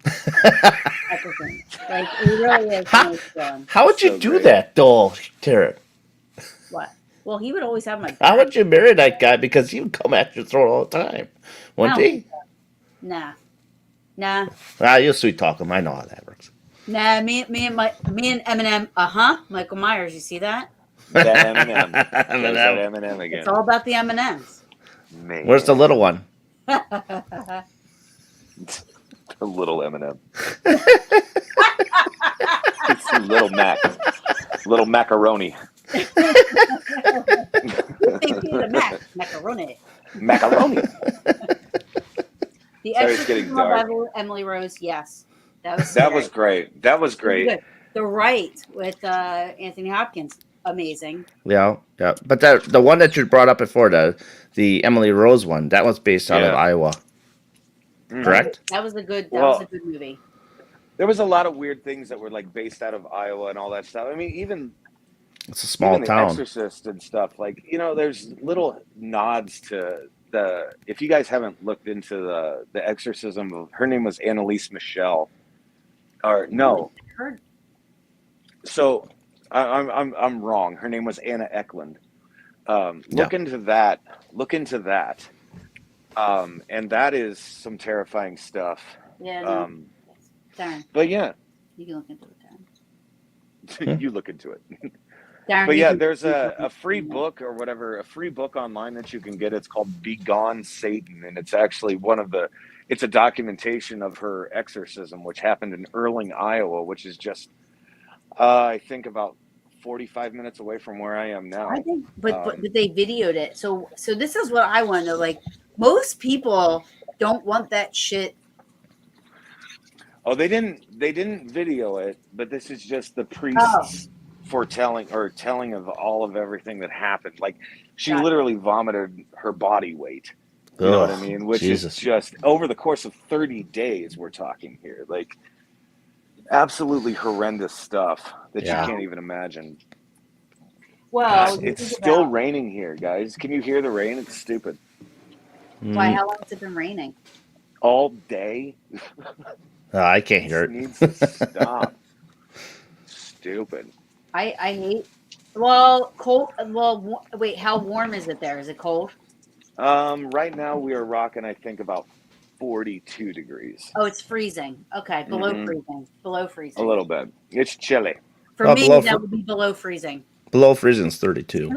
At the thing. Like, he really is the How, most villain. how would you So do great. that, though, Tara? What? Well, he would always have my back. How would you marry that guy? Because he would come at your throat all the time. Wouldn't he? Nah. You sweet talk him. I know how that works. Nah, me and Eminem. Michael Myers. You see that? That Eminem. There's that Eminem. Eminem again. It's all about the M&Ms. Man. Where's the little one? The little Eminem? It's little Mac. Little macaroni. Macaroni. Macaroni. The Sorry, it's Exorcism getting of dark. Emily Rose. Yes, that was That was great. That was great. good. The Right with Anthony Hopkins. Amazing. Yeah. But the one that you brought up before, the Emily Rose one, that was based out of Yeah. Iowa. Correct? That was a good. That Well, was a good movie. There was a lot of weird things that were like based out of Iowa and all that stuff. I mean, even It's a small The town. Exorcist and stuff. Like, there's little nods to the. If you guys haven't looked into the exorcism of her name was Annalise Michelle, or no. Heard. So I'm wrong. Her name was Anna Eklund. Look Yeah. into that. Look into that. And that is some terrifying stuff. Yeah. No. Darren, But yeah, you can look into it, Darren. you look into it. Darren, But you yeah, can- there's a free book or whatever, a free book online that you can get. It's called Begone Satan, and it's actually it's a documentation of her exorcism, which happened in Erling, Iowa, which is just, I think about 45 minutes away from where I am now. I think, but they videoed it. So this is what I want to know. Like, most people don't want that shit. Oh, they didn't video it, but this is just the priest's foretelling or telling of all of everything that happened. Like, she Got it. literally vomited her body weight. You know what I mean? Which Jesus. is just over the course of 30 days, we're talking here. Like, absolutely horrendous stuff that Yeah. you can't even imagine. Well, you It's think still about- raining here, guys. Can you hear the rain? It's stupid. Why? How long has it been raining? All day. I can't hear It it. needs to stop. Stupid. I hate. Well, cold. Well, wait. How warm is it there? Is it cold? Right now we are rocking, I think, about 42 degrees. Oh, it's freezing. Okay, below Mhm. freezing. Below freezing. A little bit. It's chilly. For Well, me, below that would be below freezing. Below freezing's 32.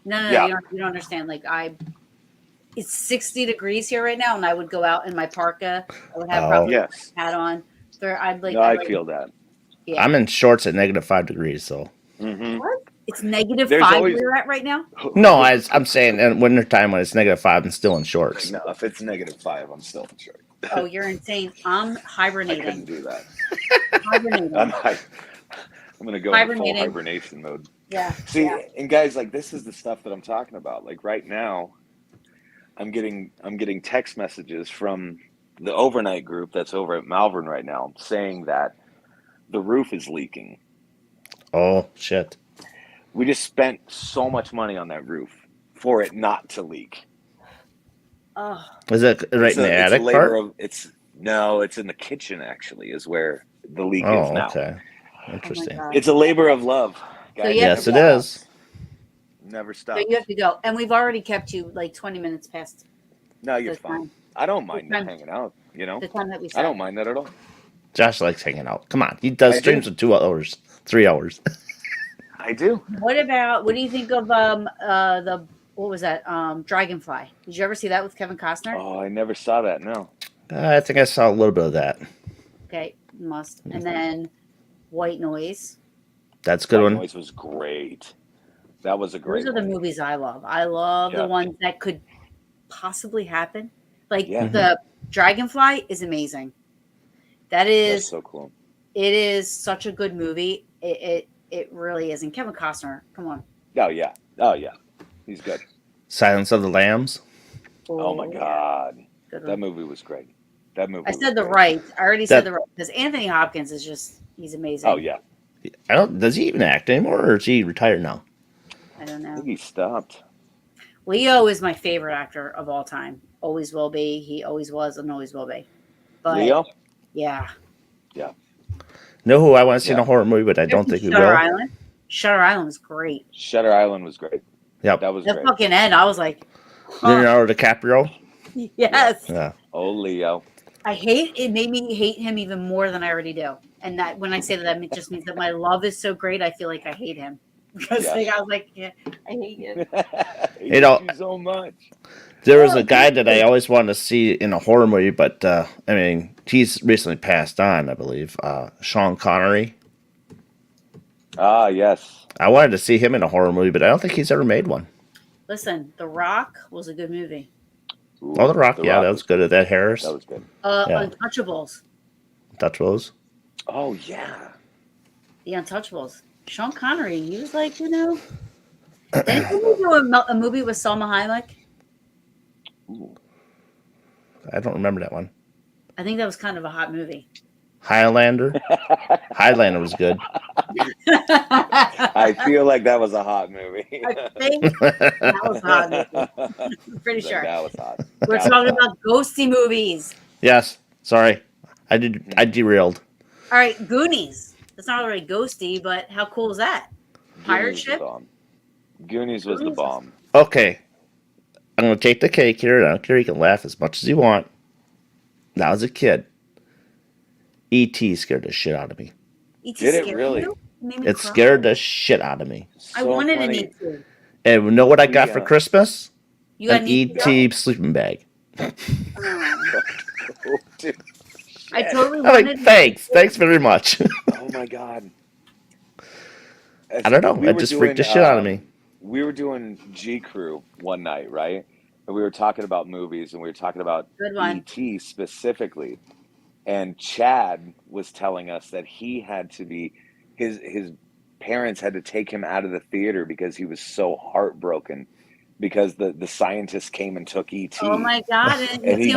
No, Yeah. you don't understand. Like, it's 60 degrees here right now, and I would go out in my parka. I would have Oh. probably Yes. a hat on. I'd like. No, I feel that. Yeah. I'm in shorts at -5 degrees, so. Mm-hmm. What? It's negative There's 5 always- where you're at right now. No, I'm saying in winter time when it's -5, I'm still in shorts. No, if it's -5, I'm still in short. Oh, you're insane. I'm I couldn't hibernating. do that. Hibernating. I'm going to go into full Hibernating. hibernation mode. Yeah. See, yeah. and guys, like, this is the stuff that I'm talking about. Like, right now, I'm getting text messages from the overnight group that's over at Malvern right now saying that the roof is leaking. Oh, shit. We just spent so much money on that roof for it not to leak. Oh, Is it right in the attic part? No, it's in the kitchen, actually, is where the leak is Oh, now. okay. Interesting. God. It's a labor of love, guys. So, Yes, it Never is. stops. Never so stops. you have to go, and we've already kept you like 20 minutes past No, you're the fine. time. I don't mind Time. hanging out, you know? The time that we said. I don't mind that at all. Josh likes hanging out. Come on. He does I streams do. for 2 hours, 3 hours. I do. What do you think of what was that? Dragonfly. Did you ever see that with Kevin Costner? Oh, I never saw that, no. I think I saw a little bit of that. Okay, must. And then White Noise. That's a good That one. Noise was great. That was a great Those are the one. movies I love. I love Yeah. the ones that could possibly happen. Like Yeah. the Dragonfly is amazing. That That's is, so cool. it is such a good movie. It really is. And Kevin Costner, come on. Oh, yeah. Oh, yeah. He's good. Silence of the Lambs. Oh, my yeah. God. Good That one. movie was great. That movie I was said the great. right. I already said That- the right because Anthony Hopkins is he's amazing. Oh, yeah. I don't. Does he even act anymore, or is he retired now? I don't I know. think he stopped. Leo is my favorite actor of all time. Always will be. He always was and always will be. But Leo? yeah. Yeah. Know who I want to see in Yeah. a horror movie, but I don't think we Shutter will. Island. Shutter Island was great. Shutter Island was great. Yep. That was The great. fucking end, I was like, huh. Leonardo DiCaprio. Yes. Yeah. Oh, Leo. I hate it. Made me hate him even more than I already do. And that when I say that, it just means that my love is so great. I feel like I hate him because Yeah. like, I was like, yeah, I hate you. He know- hates you so much. There was a guy that I always wanted to see in a horror movie, but I mean, he's recently passed on, I believe. Sean Connery. Ah, yes. I wanted to see him in a horror movie, but I don't think he's ever made one. Listen, The Rock was a good movie. Ooh, Oh, The Rock. Yeah, that was good. At that Harris. That was good. Yeah. Untouchables. Untouchables. Oh, yeah. The Untouchables. Sean Connery. He was like, Didn't he do a movie with Salma Hayek? Ooh. I don't remember that one. I think that was kind of a hot movie. Highlander. Highlander was good. I feel like that was a hot movie. I think that was a hot movie. I'm pretty sure. That was hot. We're talking about ghosty movies. Yes. Sorry, I derailed. All right, Goonies. That's not really ghosty, but how cool is that? Pirate ship? Goonies was the bomb. Okay, I'm gonna take the cake here. I don't care. You can laugh as much as you want. When I was a kid, E.T. scared the shit out of me. E.T. Did it scared really? you? Made me It cry. scared the shit out of me. I wanted an funny. E.T. And you know what I got for Christmas? You got An E.T. sleeping bag. Oh, dude. I totally I'm wanted like, thanks very much. Oh my god. I don't know. It just freaked the shit out of me. We were doing G Crew one night, right? And we were talking about movies, and we were talking about Good one. E.T. specifically. And Chad was telling us that he had to be his parents had to take him out of the theater because he was so heartbroken because the scientists came and took E.T. Oh my god! And he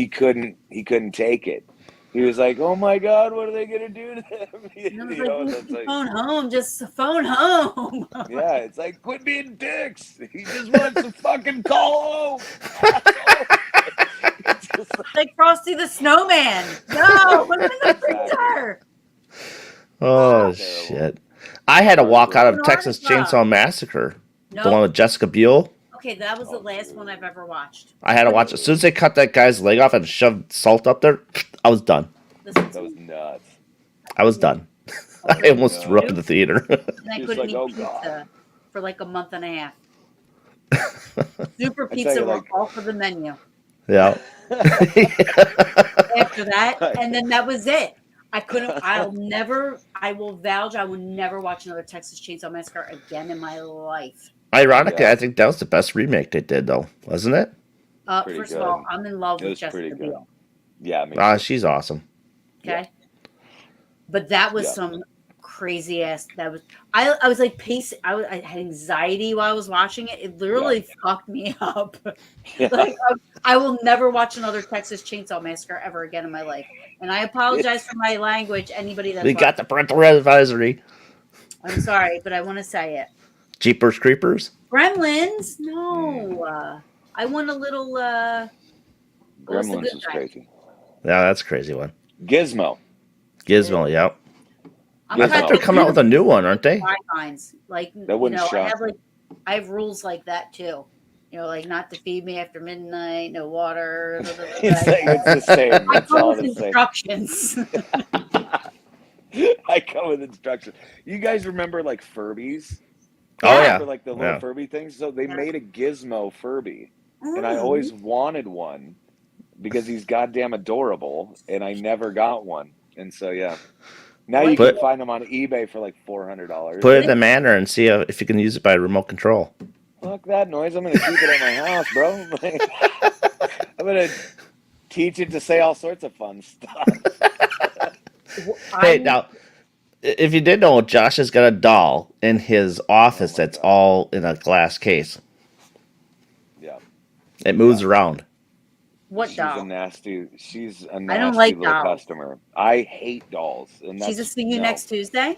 couldn't. he couldn't take it. He was like, "Oh my god, what are they gonna do to them?" Phone home, just phone home. Yeah, it's like, quit being dicks. He just wants to fucking call home. Like Frosty the Snowman. No, put him in the freezer. Oh, Terrible. shit. I had to walk out of Bernard Texas is wrong. Chainsaw Massacre. No. The one with Jessica Biel. Okay, that was the last one I've ever watched. I had to watch. As soon as they cut that guy's leg off and shoved salt up there, I was done. Listen to That was me. nuts. I was done. I almost threw up in the theater. And I Just couldn't like, eat oh, pizza God. for like a month and a half. Super I tell pizza you, were like- off of the menu Yeah. after that, and then that was it. I will vouch I will never watch another Texas Chainsaw Massacre again in my life. Ironically, Yeah. I think that was the best remake they did, though, wasn't it? Pretty First good. of all, I'm in love It with was Jessica pretty good. Biel. Yeah, me Ah, too. she's awesome. Okay. But that was Yeah. some crazy ass. I was like pacing. I had anxiety while I was watching it. It literally fucked me up. Yeah. Like I will never watch another Texas Chainsaw Massacre ever again in my life. And I apologize for my language. Anybody that's We got watched. the parental advisory. I'm sorry, but I want to say it. Jeepers Creepers. Gremlins? No. I want a little. what's the Gremlins good was guy? crazy. Yeah, that's a crazy one. Gizmo. Gizmo, yep. I'm I Gizmo. thought they're coming out with a new one, aren't they? guidelines. Like That wouldn't shock me. I have rules like that too. You know, like not to feed me after midnight, no water. It's the same. I It's come all with the same. instructions. I come with instructions. You guys remember like Furbies? Oh, yeah. Remember, like the little Yeah. Furby things? So they made a Gizmo Furby. And I Mm. always wanted one because he's goddamn adorable, and I never got one. And so, yeah. Now you But- can find them on eBay for like $400. Put it in the manor and see if you can use it by remote control. Fuck that noise. I'm going to keep it at my house, bro. I'm going to teach it to say all sorts of fun stuff. Hey, now, if you didn't know, Josh has got a doll in his office my that's God. all in a glass case. Yeah. It moves around. What She's doll? a nasty. She's a I don't nasty like little dolls. customer. I hate dolls, and She's a that's see you no. next Tuesday.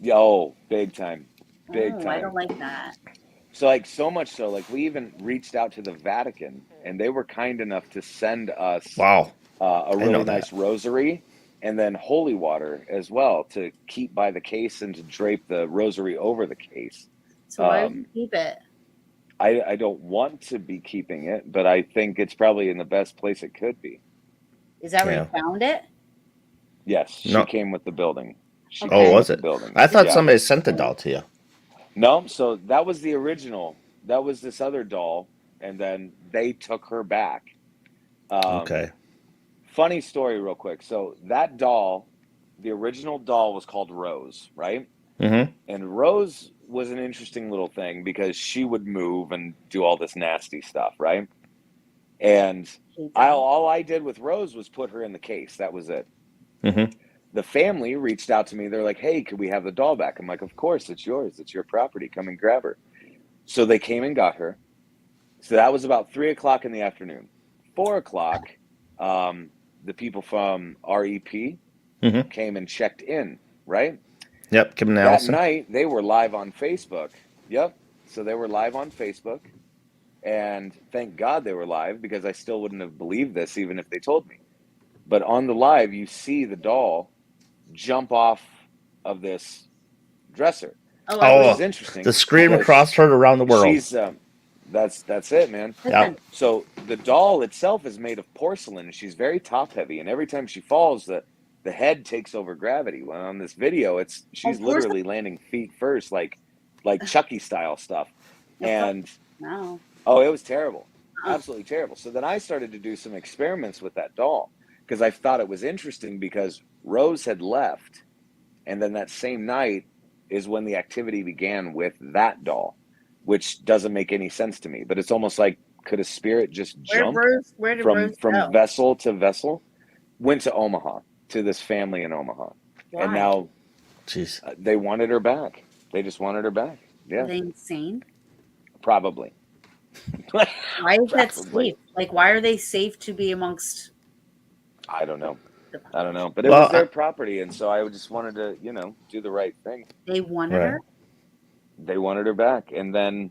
Yo, big time, big Oh, I don't time. like that. So like so much so, like we even reached out to the Vatican, and they were kind enough to send us Wow. a I know really that. nice rosary and then holy water as well to keep by the case and to drape the rosary over the case. So why would you keep it? I don't want to be keeping it, but I think it's probably in the best place it could be. Is that where Yeah. you found it? Yes, she No. came with the building. She Okay. Oh, came was with it? the building. I thought Yeah. somebody sent the doll to you. No, so that was the original. That was this other doll, and then they took her back. Okay. Funny story, real quick. So that doll, the original doll was called Rose, right? Mm-hmm. And Rose was an interesting little thing because she would move and do all this nasty stuff, right? And Hate dolls. all I did with Rose was put her in the case. That was it. Mm-hmm. The family reached out to me. They're like, "Hey, could we have the doll back?" I'm like, "Of course, it's yours. It's your property. Come and grab her." So they came and got her. So that was about 3 o'clock in the afternoon. 4 o'clock, the people from REP Mm-hmm. came and checked in, right? Yep. Kim and That Allison. night, they were live on Facebook. Yep. So they were live on Facebook. And thank God they were live because I still wouldn't have believed this even if they told me. But on the live, you see the doll jump off of this dresser, Oh, Oh, which is interesting. the scream because across heard around the world. She's that's it, man. Yep. So the doll itself is made of porcelain, and she's very top heavy. And every time she falls, the head takes over gravity. When on this video, she's literally landing feet first, like Chucky style stuff. And No. oh, it was terrible, Uh-uh. absolutely terrible. So then I started to do some experiments with that doll because I thought it was interesting because Rose had left, and then that same night is when the activity began with that doll, which doesn't make any sense to me. But it's almost like, could a spirit just jump Where did from Rose go? vessel to vessel? Went to Omaha, to this family in Omaha. Why? And now Jeez. they wanted her back. They just wanted her back. Are Yeah, they insane? probably. Why is that Probably. safe? Like, why are they safe to be amongst I don't know. the I don't know. But it Well, was their property, and so I just wanted to, do the right thing. They wanted Right. her? They wanted her back. And then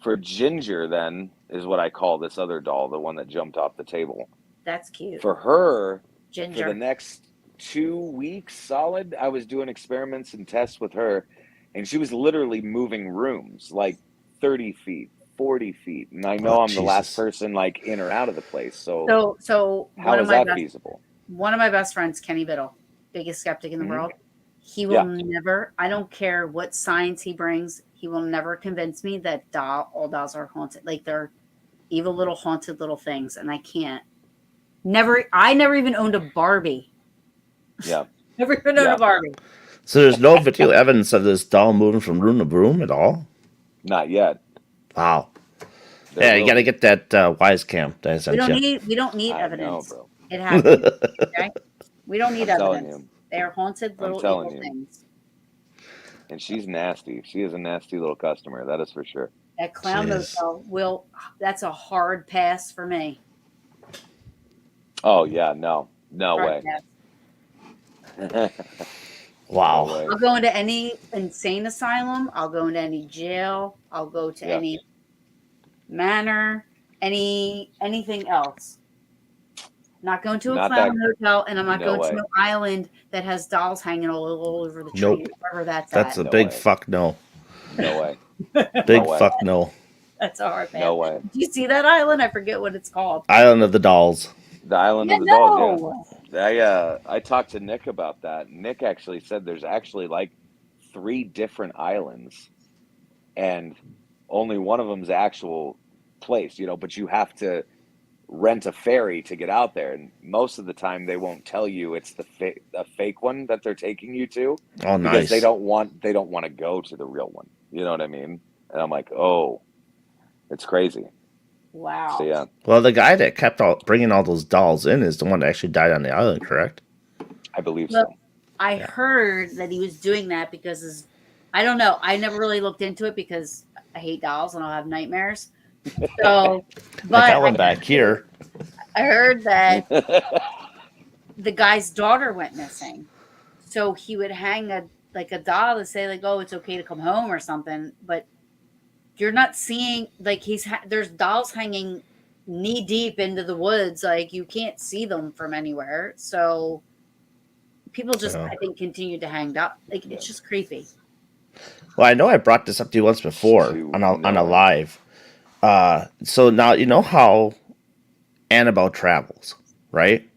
for Ginger, then, is what I call this other doll, the one that jumped off the table. That's cute. For her, for Ginger. the next 2 weeks solid, I was doing experiments and tests with her, and she was literally moving rooms like 30 feet, 40 feet. And I know Oh, I'm the last Jesus. person like in or out of the place. So So how one is of my that best feasible? one of my best friends, Kenny Biddle, biggest skeptic in the Mhm. world. He will never, I don't care what science he brings, he will never convince me that all dolls are haunted. Like they're evil little haunted little things. And I can't. I never even owned a Barbie. Yeah. Never even owned Yeah. a Barbie. So there's no video evidence of this doll moving from room to room at all? Not yet. Wow. There Yeah, you will got to be. get that wise cam that I We sent don't you. need I know, evidence. bro. It happens. Okay? We don't need I'm telling evidence. you. They are haunted I'm little telling evil you. things. And she's nasty. She is a nasty little customer. That is for sure. That clown Jeez. motel that's a hard pass for me. Oh, yeah. No. No Hard way. pass. Wow. No way. I'll go into any insane asylum. I'll go into any jail. I'll go to any manor, anything else. Not going to a Not clown that- hotel, and I'm not no going way. to an island that has dolls hanging all over the tree, Nope. wherever that's That's at. a No big way. fuck no. No way. Big way. fuck no. That's a hard pass. No way. Do you see that island? I forget what it's called. Island of the Dolls. The Island Yeah, of the Dolls, no. yeah. I talked to Nick about that. Nick actually said there's actually like 3 different islands, and only one of them's actual place, but you have to rent a ferry to get out there, and most of the time they won't tell you it's the fake one that they're taking you to Oh, because nice. they don't want to go to the real one. You know what I mean? And I'm like, oh, it's crazy. Wow. So yeah, Well, the guy that kept bringing all those dolls in is the one that actually died on the island, correct? I believe Well, so. I heard that he was doing that because I don't know. I never really looked into it because I hate dolls and I'll have nightmares. So, Like that one back here. I heard that the guy's daughter went missing, so he would hang a doll to say like, "Oh, it's okay to come home" or something. But you're not seeing like there's dolls hanging knee deep into the woods, like you can't see them from anywhere. So people just, Oh. I think, continue to hang up. Like it's just creepy. Well, I know I brought this up to you once before Too on a annoying. live. So now you know how Annabelle travels, right?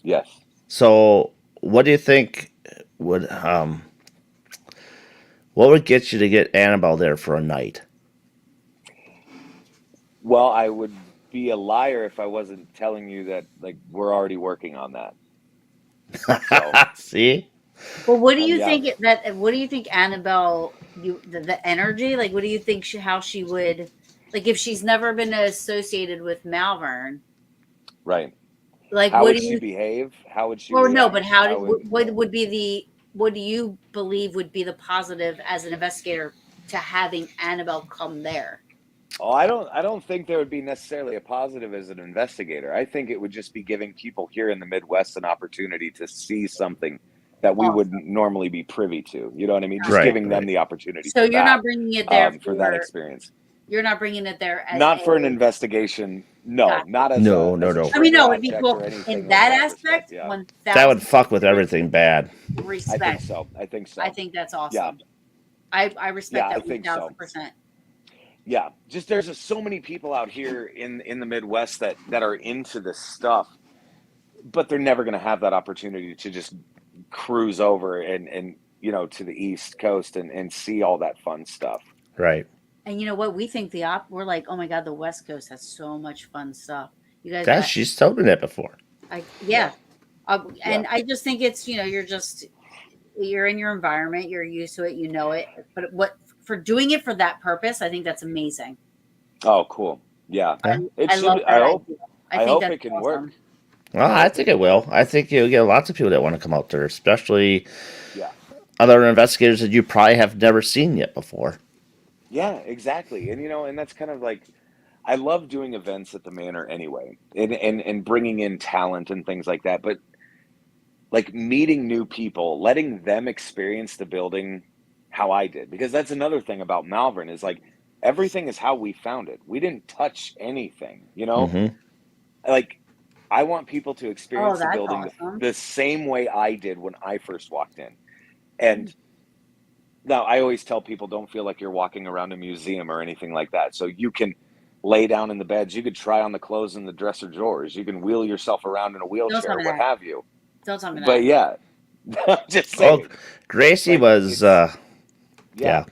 Yes. So what do you think what would get you to get Annabelle there for a night? Well, I would be a liar if I wasn't telling you that like we're already working on that. So See? Well, what do you yeah. think what do you think Annabelle, the energy, like what do you think how she would, like if she's never been associated with Malvern, Right. like How what would do she you, behave? How would she well no, react? but what would be what do you believe would be the positive as an investigator to having Annabelle come there? Oh, I don't think there would be necessarily a positive as an investigator. I think it would just be giving people here in the Midwest an opportunity to see something that we Awesome. wouldn't normally be privy to. You know what I mean? Just Right, giving them right. the opportunity So for you're that, not bringing it there for that for, experience. you're not bringing it there as Not for an a, investigation. No, gotcha. not as No, a no. I mean, shiny no, it'd be object cool or in anything of that that respect. aspect. Yeah, 1,000 That would fuck with everything bad. I think respect. so. I think so. I think that's Yeah, awesome. I respect yeah, I that think so. 1,000%. Yeah, just there's just so many people out here in the Midwest that are into this stuff, but they're never going to have that opportunity to just cruise over and to the East Coast and see all that fun stuff. Right. And you know what? We think we're like, oh my God, the West Coast has so much fun stuff. You guys, That she's told me that before. yeah. Yeah. And I just think it's, you're in your environment, you're used to it, you know it. But for doing it for that purpose, I think that's amazing. Oh, cool. Yeah. Yeah. It I should. love I that hope. idea. I think hope that's it can awesome. work. Well, I think it will. I think you'll get lots of people that want to come out there, especially Yeah. other investigators that you probably have never seen yet before. Yeah, exactly. And that's kind of like I love doing events at the manor anyway, and bringing in talent and things like that. But like meeting new people, letting them experience the building how I did, because that's another thing about Malvern is like everything is how we found it. We didn't touch anything. Mm-hmm. Like I want people to Oh, experience the that's building awesome. the same way I did when I first walked in. And now I always tell people don't feel like you're walking around a museum or anything like that. So you can lay down in the beds, you could try on the clothes in the dresser drawers, you can wheel yourself around in a Don't wheelchair, tell me what that. have you. Don't tell me But that. yeah, I'm just Oh, saying. Gracie Like was, it's yeah.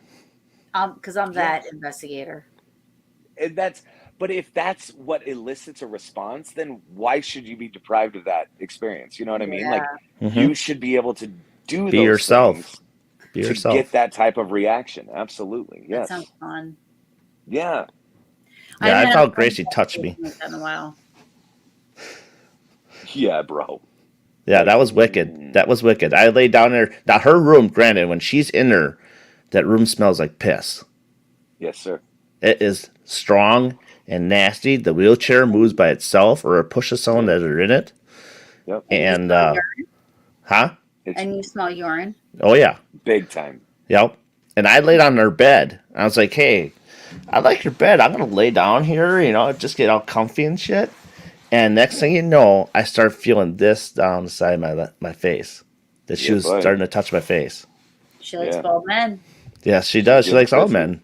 Because I'm yeah. that investigator. And but if that's what elicits a response, then why should you be deprived of that experience? You know what I mean? Yeah. Like Mm-hmm. you should be able to do Be those yourself. things Be to yourself. get that type of reaction. Absolutely. That Yes. sounds fun. Yeah. I Yeah, I haven't had a felt fun Gracie touch me. investigation like that in a while. Yeah, bro. Yeah, Like, that was wicked. That was wicked. I lay down there. Now, her room, granted, when she's in there, that room smells like piss. yes, sir. It is strong and nasty. The wheelchair moves by itself or it pushes someone Yep. that are in it. Yep. And you And, smell urine? huh? It's And you smell urine? Oh, yeah. big time. Yep. And I laid on her bed. I was like, hey, I like your bed. I'm going to lay down here, just get all comfy and shit. And next thing you know, I start feeling this down the side of my face. That she Yeah, was buddy. starting to touch my face. She likes Yeah. bald men. Yes, she does. She getting likes all frisky. men.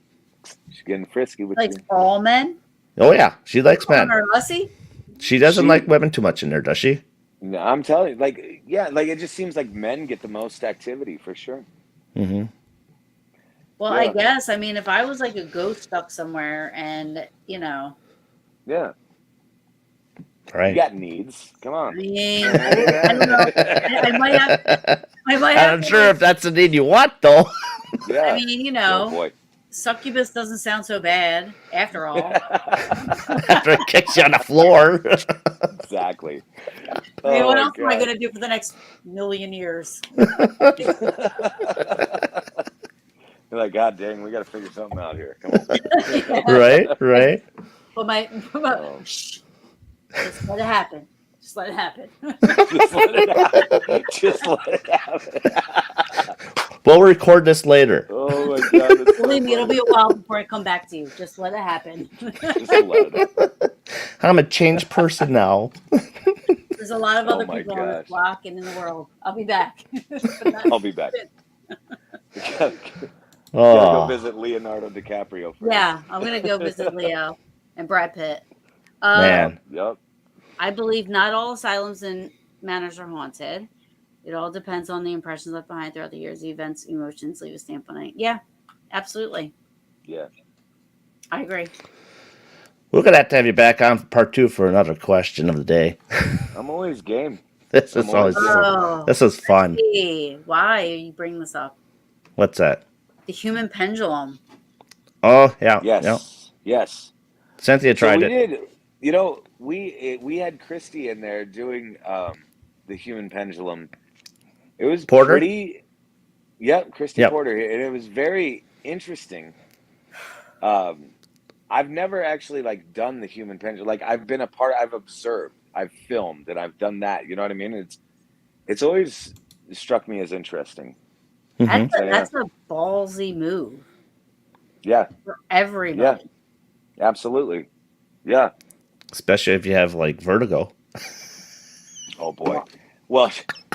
She's getting frisky with She likes you. all men? Oh, yeah. She likes Calling men. her hussy? She doesn't She- like women too much in there, does she? No, I'm telling you, like, yeah, like it just seems like men get the most activity for sure. Mm-hmm. Well, I Yeah. guess. I mean, if I was like a ghost stuck somewhere and, Yeah. Right. You got needs. Come I on. mean, I don't know. I might have I'm to, sure like, if that's the need you want, though. Yeah. I mean, Oh boy. succubus doesn't sound so bad after all. After it kicks you on the floor. Exactly. I mean, what Oh, else am I God. going to do for the next million years? You're like, God dang, we got to figure something out here. Come on. Right. But Oh. shh. Just let it happen. Just let it happen. Just let it happen. Just let it happen. We'll record this later. Oh my god, that's so Believe me, it'll funny. be a while before I come back to you. Just let it happen. Just let it happen. I'm a changed person now. There's a lot of Oh other my people on this gosh. block and in the world. I'll be back. But not- I'll be back. Gotta go Oh, visit Leonardo DiCaprio first. yeah, I'm gonna go visit Leo and Brad Pitt. man. Yep. I believe not all asylums and manors are haunted. It all depends on the impressions left behind throughout the years. The events, emotions leave a stamp on it. Yeah, absolutely. Yeah. I agree. We're going to have you back on for part 2 for another question of the day. I'm always game. This I'm is always always Oh, this is fun. hey, why are you bringing this up? What's that? The human pendulum. Oh, yeah. Yeah. Yes. Yes. Cynthia So tried we it. did, we had Christy in there doing the human pendulum. It was Porter? pretty, yep, Christy Yep. Porter, and it was very interesting. I've never actually like done the human pendulum. Like I've observed, I've filmed, and I've done that. You know what I mean? It's always struck me as interesting. Hmm. So yeah, That's a ballsy move yeah, for yeah, everybody. absolutely, yeah. Especially if you have like vertigo. Oh boy. Well,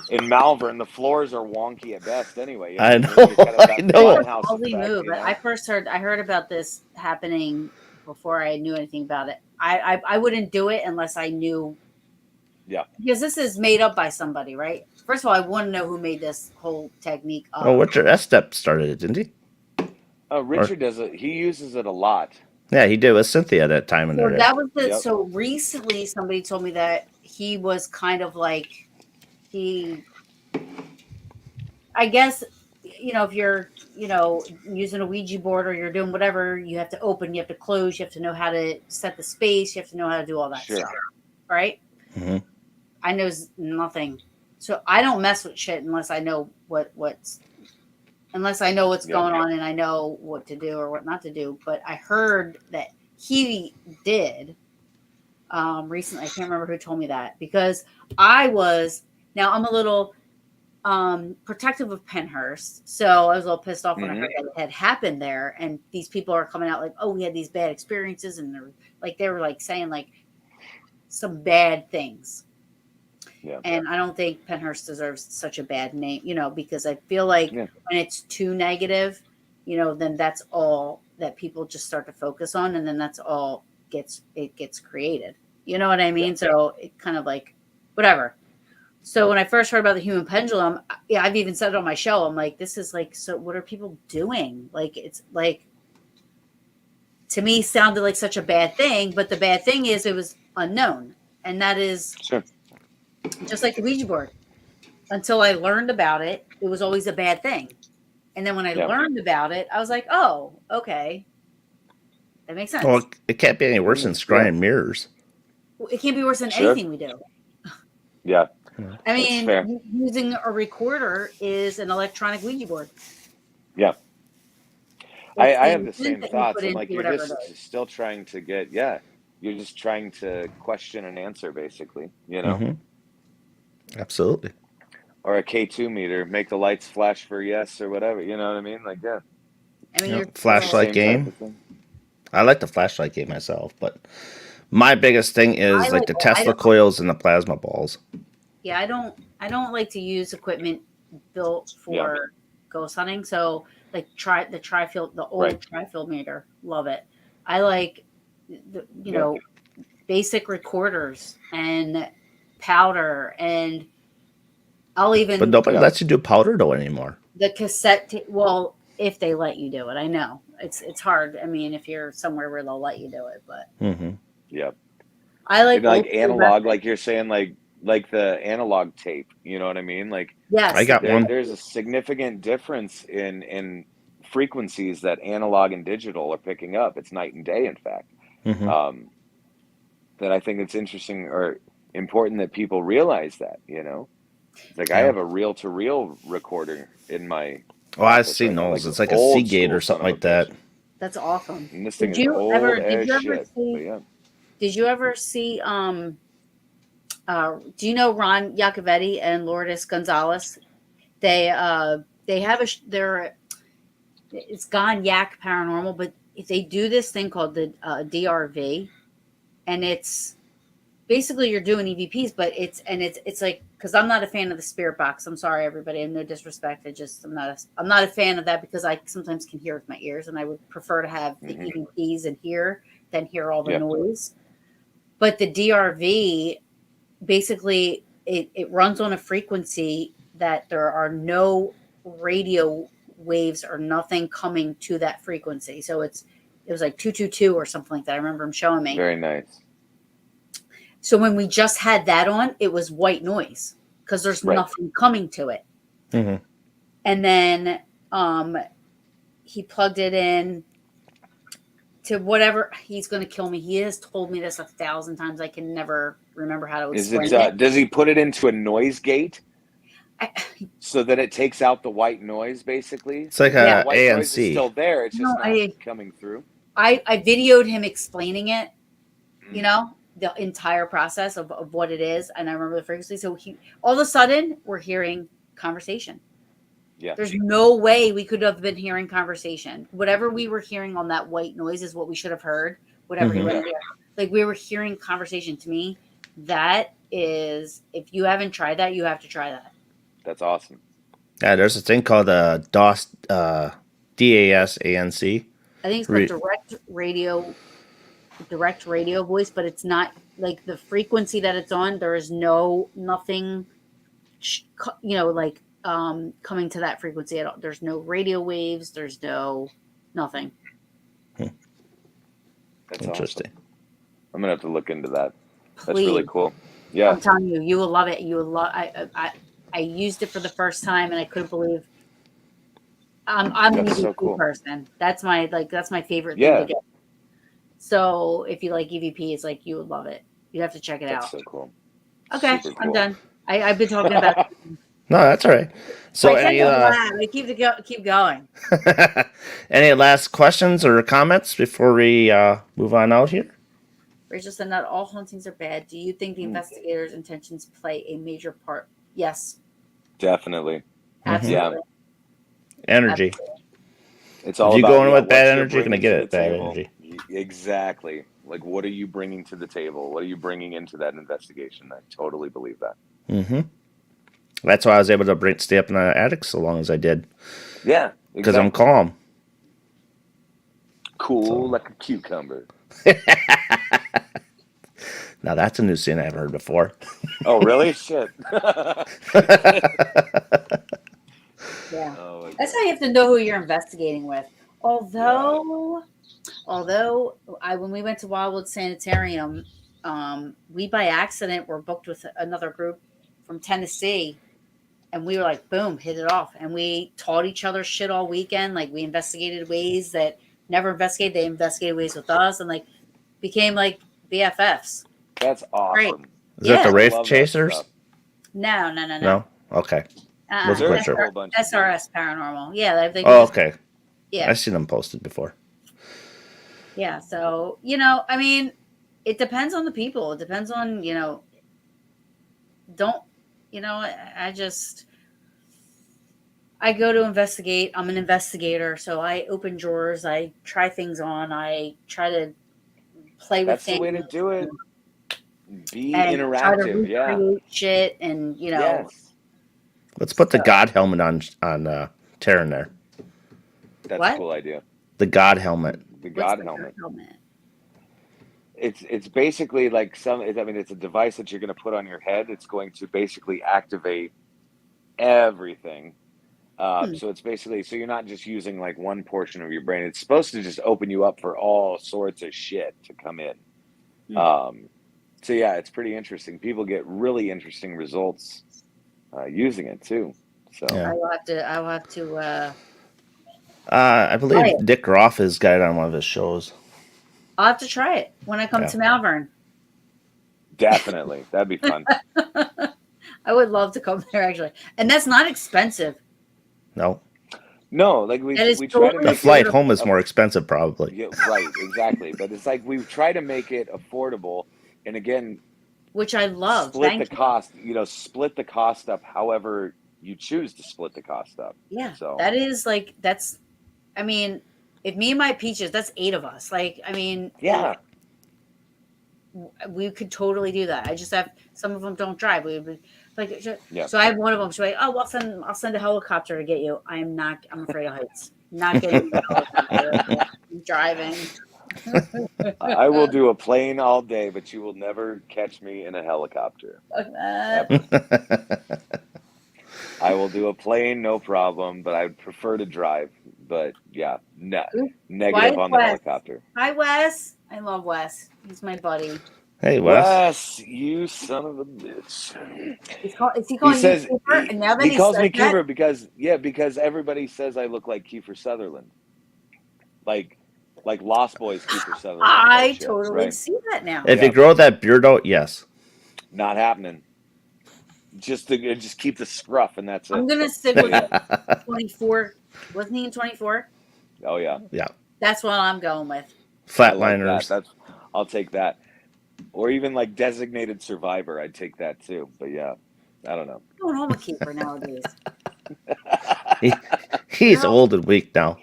in Malvern, the floors are wonky at best. Anyway, you know I what I know. mean? You kind of I that It's know. a funhouse ballsy effect. move. You know? I heard about this happening before I knew anything about it. I wouldn't do it unless I knew, Yeah. because this is made up by somebody, right? First of all, I want to know who made this whole technique up. Oh, Richard Estep started it, didn't he? Richard does it. He uses it a lot. Yeah, he did with Cynthia at that time in So there. that was the Yep. so recently somebody told me that he was kind of like I guess, if you're, using a Ouija board or you're doing whatever, you have to open, you have to close, you have to know how to set the space, you have to know how to do all that Sure. stuff, right? Hmm. I know nothing, so I don't mess with shit unless I know what's Yeah. going on and I know what to do or what not to do. But I heard that he did recently. I can't remember who told me that, because I'm a little protective of Penhurst, so I was a little pissed off when I heard that it had happened there, and these people are coming out like, "Oh, we had these bad experiences," and they were like saying like some bad things. Yeah. And I don't think Penhurst deserves such a bad name, because I feel like Yeah. when it's too negative, then that's all that people just start to focus on, and then that's all gets created. You know what I mean? Yeah. So it kind of like whatever. So when I first heard about the human pendulum, yeah, I've even said it on my show. I'm like, this is like, so what are people doing? Like, it's like, to me, sounded like such a bad thing. But the bad thing is it was unknown. And that is Sure. just like the Ouija board. Until I learned about it, it was always a bad thing. And then when I Yeah. learned about it, I was like, oh, okay. That makes sense. Well, it can't be any worse than scrying Yeah. mirrors. It can't be worse than Sure. anything we do. Yeah. I That's mean, fair. using a recorder is an electronic Ouija board. Yeah. It's I have the intent same that you thoughts. put I'm into like, you're whatever it just is. still trying to get, you're just trying to question and answer, basically, Hmm. Absolutely. or a K2 meter, make the lights flash for yes or whatever. You know what I mean? Like, yeah, I mean, Yep. you're it's the Flashlight same type game. of thing. I like the flashlight game myself, but my biggest thing is like the Tesla coils and the plasma balls. Yeah, I don't like to use equipment built Yeah. for ghost hunting. So like the old Right. tri-field meter, love it. I like the Yeah. basic recorders and powder, and I'll But even nobody Yeah. lets you do powder though anymore. the cassette. Well, if they let you do it, I know it's hard. I mean, if you're somewhere where they'll let you do it, but Hmm. Yeah. I like And like old school analog, methods. like you're saying, like the analog tape. You know what I mean? Like I Yes, got one. there's a significant difference in frequencies that analog and digital are picking up. It's night and day, in fact. Hmm. Um, that I think it's interesting or important that people realize that. It's like I Yeah. have a reel-to-reel recorder in my Oh, I've office seen right now, like those. It's like a old Seagate school or son something of a like that. bitch. that's awesome. And this thing is old Did as you ever shit. But see? yeah. Did you ever see Do you know Ron Iacovetti and Lourdes Gonzalez? They have they're it's Gone Yak Paranormal, but they do this thing called the DRV, and it's basically you're doing EVPs, but it's like, because I'm not a fan of the spirit box. I'm sorry, everybody. I'm no disrespect. I'm not a fan of that because I sometimes can hear with my ears, and I would prefer to have the EVPs and hear than hear all the noise. But the DRV basically it runs on a frequency that there are no radio waves or nothing coming to that frequency. So it was like 222 or something like that. I remember him showing me. Very nice. So when we just had that on, it was white noise because there's nothing coming to it. Mm-hmm. And then he plugged it in to whatever. He's going to kill me. He has told me this 1,000 times. I can never remember how to explain it. Does he put it into a noise gate so that it takes out the white noise, basically? It's like the a white ANC. noise is still there. It's just not coming through. I videoed him explaining it, you know, the entire process of what it is. And I remember the frequency. So all of a sudden, we're hearing conversation. Yeah. There's no way we could have been hearing conversation. Whatever we were hearing on that white noise is what we should have heard. Whatever he went there. Like, we were hearing conversation. To me, that is, if you haven't tried that, you have to try that. That's awesome. Yeah, there's a thing called DAS, DASANC. I think it's called direct radio voice, but it's not like the frequency that it's on. There is nothing, like coming to that frequency at all. There's no radio waves. There's nothing. That's interesting. Awesome. I'm gonna have to look into that. Please. That's really cool. Yeah, I'm telling you, you will love it. You will love. I used it for the first time, and I couldn't believe. I'm an EVP person. That's my favorite thing to do. So if you like EVP, it's like you would love it. You'd have to check it out. That's so cool. Okay, cool. I'm done. I've been talking about it. No, that's all right. So I keep going. Any last questions or comments before we move on out here? Rachel said, "Not all hauntings are bad. Do you think the investigators' intentions play a major part?" Yes. Definitely. Absolutely. Yeah. Energy. Absolutely. It's all if you're about going with bad energy, you're going to get it bad energy. Exactly. Like, what are you bringing to the table? What are you bringing into that investigation? I totally believe that. Mm-hmm. That's why I was able to stay up in the attic so long as I did. Yeah. Because I'm calm. Cool like a cucumber. Now that's a new scene I've heard before. Oh, really? Shit. Yeah. That's how you have to know who you're investigating with. Although when we went to Wildwood Sanitarium, we by accident were booked with another group from Tennessee, and we were like, boom, hit it off. And we taught each other shit all weekend. Like, we investigated ways that never investigated. They investigated ways with us, and like became like BFFs. That's awesome. Great. Is that the Wraith Chasers? No. No? Okay. SRS Paranormal. Yeah. Okay. Yeah. I've seen them posted before. Yeah. So, I mean, it depends on the people. It depends on, I go to investigate. I'm an investigator. So I open drawers. I try things on. I try to play with things. That's the way to do it. Be and interactive. Try to recreate shit and, Yes. Let's put the God helmet on Taryn there. That's a cool idea. The God helmet. The God helmet. It's basically like it's a device that you're going to put on your head. It's going to basically activate everything. So it's basically, so you're not just using like one portion of your brain. It's supposed to just open you up for all sorts of shit to come in. So yeah, it's pretty interesting. People get really interesting results using it too. So yeah. I will have to. I believe Dick Groff has got it on one of his shows. I'll have to try it when I come to Malvern. Definitely, that'd be fun. I would love to come there actually, and that's not expensive. No, like we try to the flight home is more expensive, probably. Yeah, right, exactly. But it's like we try to make it affordable, and again, which I love. Split Thank the you. cost. Split the cost up. However you choose to split the cost up. Yeah, So that is like that's. I mean, if me and my peaches, that's 8 of us. Like, I mean, yeah, we could totally do that. I just have some of them don't drive. We would like yeah. so I have one of them. She's like, oh, I'll send a helicopter to get you. I am not. I'm afraid of heights. Not getting in the helicopter. I'm driving. I will do a plane all day, but you will never catch me in a helicopter ever. I will do a plane, no problem, but I'd prefer to drive. But yeah, negative on the Wes? helicopter. Hi, Wes. I love Wes. He's my buddy. Hey, Wes. Wes, you son of a bitch. Is he calling you says Cooper? And now that he calls says me that, Kiefer because everybody says I look like Kiefer Sutherland, like Lost Boys Kiefer Sutherland. I shit, totally right? see that now. If you grow that beard out, yes. Not happening. Just keep the scruff and that's it. I'm gonna stick with 24. Wasn't he in 24? Oh yeah. Yeah. That's what I'm going with. Flatliners. I like that. I'll take that. Or even like designated survivor, I'd take that too. But yeah, I don't know. I'm going home a keeper nowadays. He's old and weak now.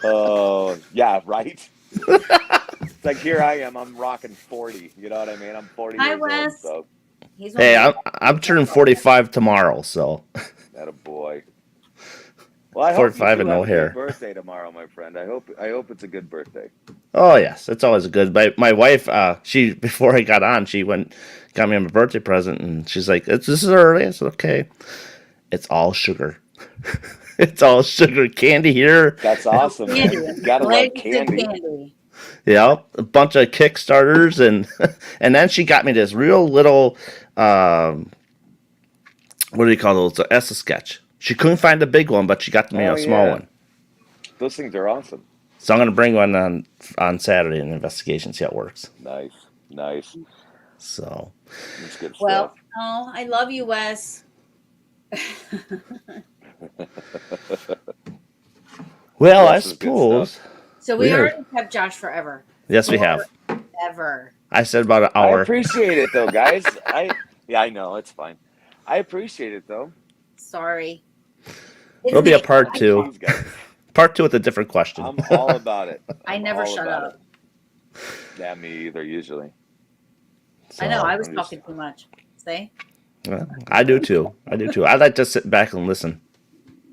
Oh yeah, right. It's like here I am. I'm rocking 40. You know what I mean? I'm 40 Hi, years Wes. old. So Hey, I'm turning 45 tomorrow, so. that a boy. Well, I 45 hope you and have no a hair. good birthday tomorrow, my friend. I hope it's a good birthday. Oh yes, it's always good. My wife, she before I got on, she got me a birthday present, and she's like, "This is early." I said, "Okay." It's all sugar. It's all sugar candy here. That's awesome. Candy. Gotta love candy. Yeah, a bunch of Kickstarters and then she got me this real little what do you call those? Etch-a-sketch. She couldn't find the big one, but she got me a small one. Those things are awesome. So I'm gonna bring one on Saturday in investigation, see how it works. Nice. So that's good Well, stuff. oh, I love you, Wes. well, I suppose. So we already kept Josh forever. Yes, we have. Ever. I said about an hour. I appreciate it though, guys. I know it's fine. I appreciate it though. Sorry. It'll be a part 2. Part 2 with a different question. I'm all about it. I never shut up. Yeah, me either. Usually. So, I know. I was talking too much. See? Well, I do too. I like to sit back and listen.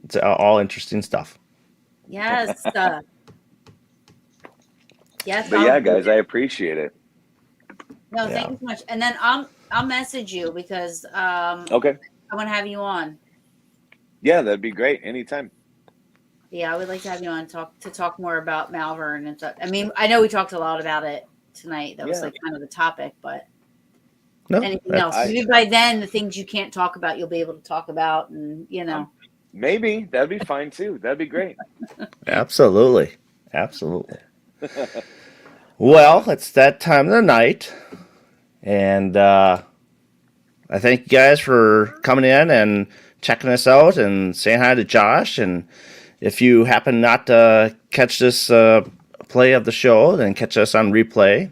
It's all interesting stuff. Yes. Yes. But yeah, guys, I appreciate it. No, thank you so much. And then I'll message you because okay. I want to have you on. Yeah, that'd be great. Anytime. Yeah, I would like to have you on to talk more about Malvern and stuff. I mean, I know we talked a lot about it tonight. That was like kind of the topic, but anything else? Maybe by then the things you can't talk about, you'll be able to talk about, and maybe that'd be fine too. That'd be great. Absolutely. Well, it's that time of the night, and I thank you guys for coming in and checking us out and saying hi to Josh. And if you happen not to catch this play of the show, then catch us on replay.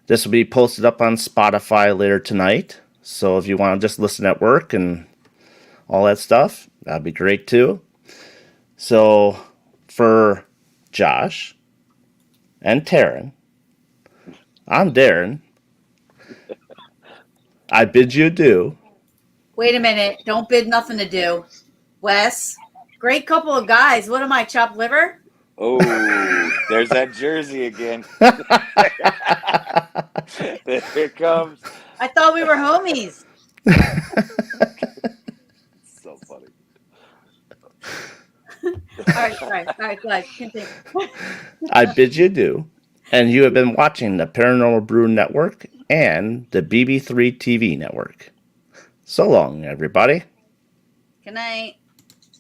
This will be posted up on Spotify later tonight. So if you want to just listen at work and all that stuff, that'd be great too. So for Josh and Taryn, I'm Darren. I bid you adieu. Wait a minute. Don't bid nothing to do. Wes, great couple of guys. What am I, chopped liver? Oh, there's that jersey again. There it comes. I thought we were homies. So funny. All right, go ahead. Continue. I bid you adieu. And you have been watching the Paranormal Brew Network and the BB3 TV Network. So long, everybody. Good night.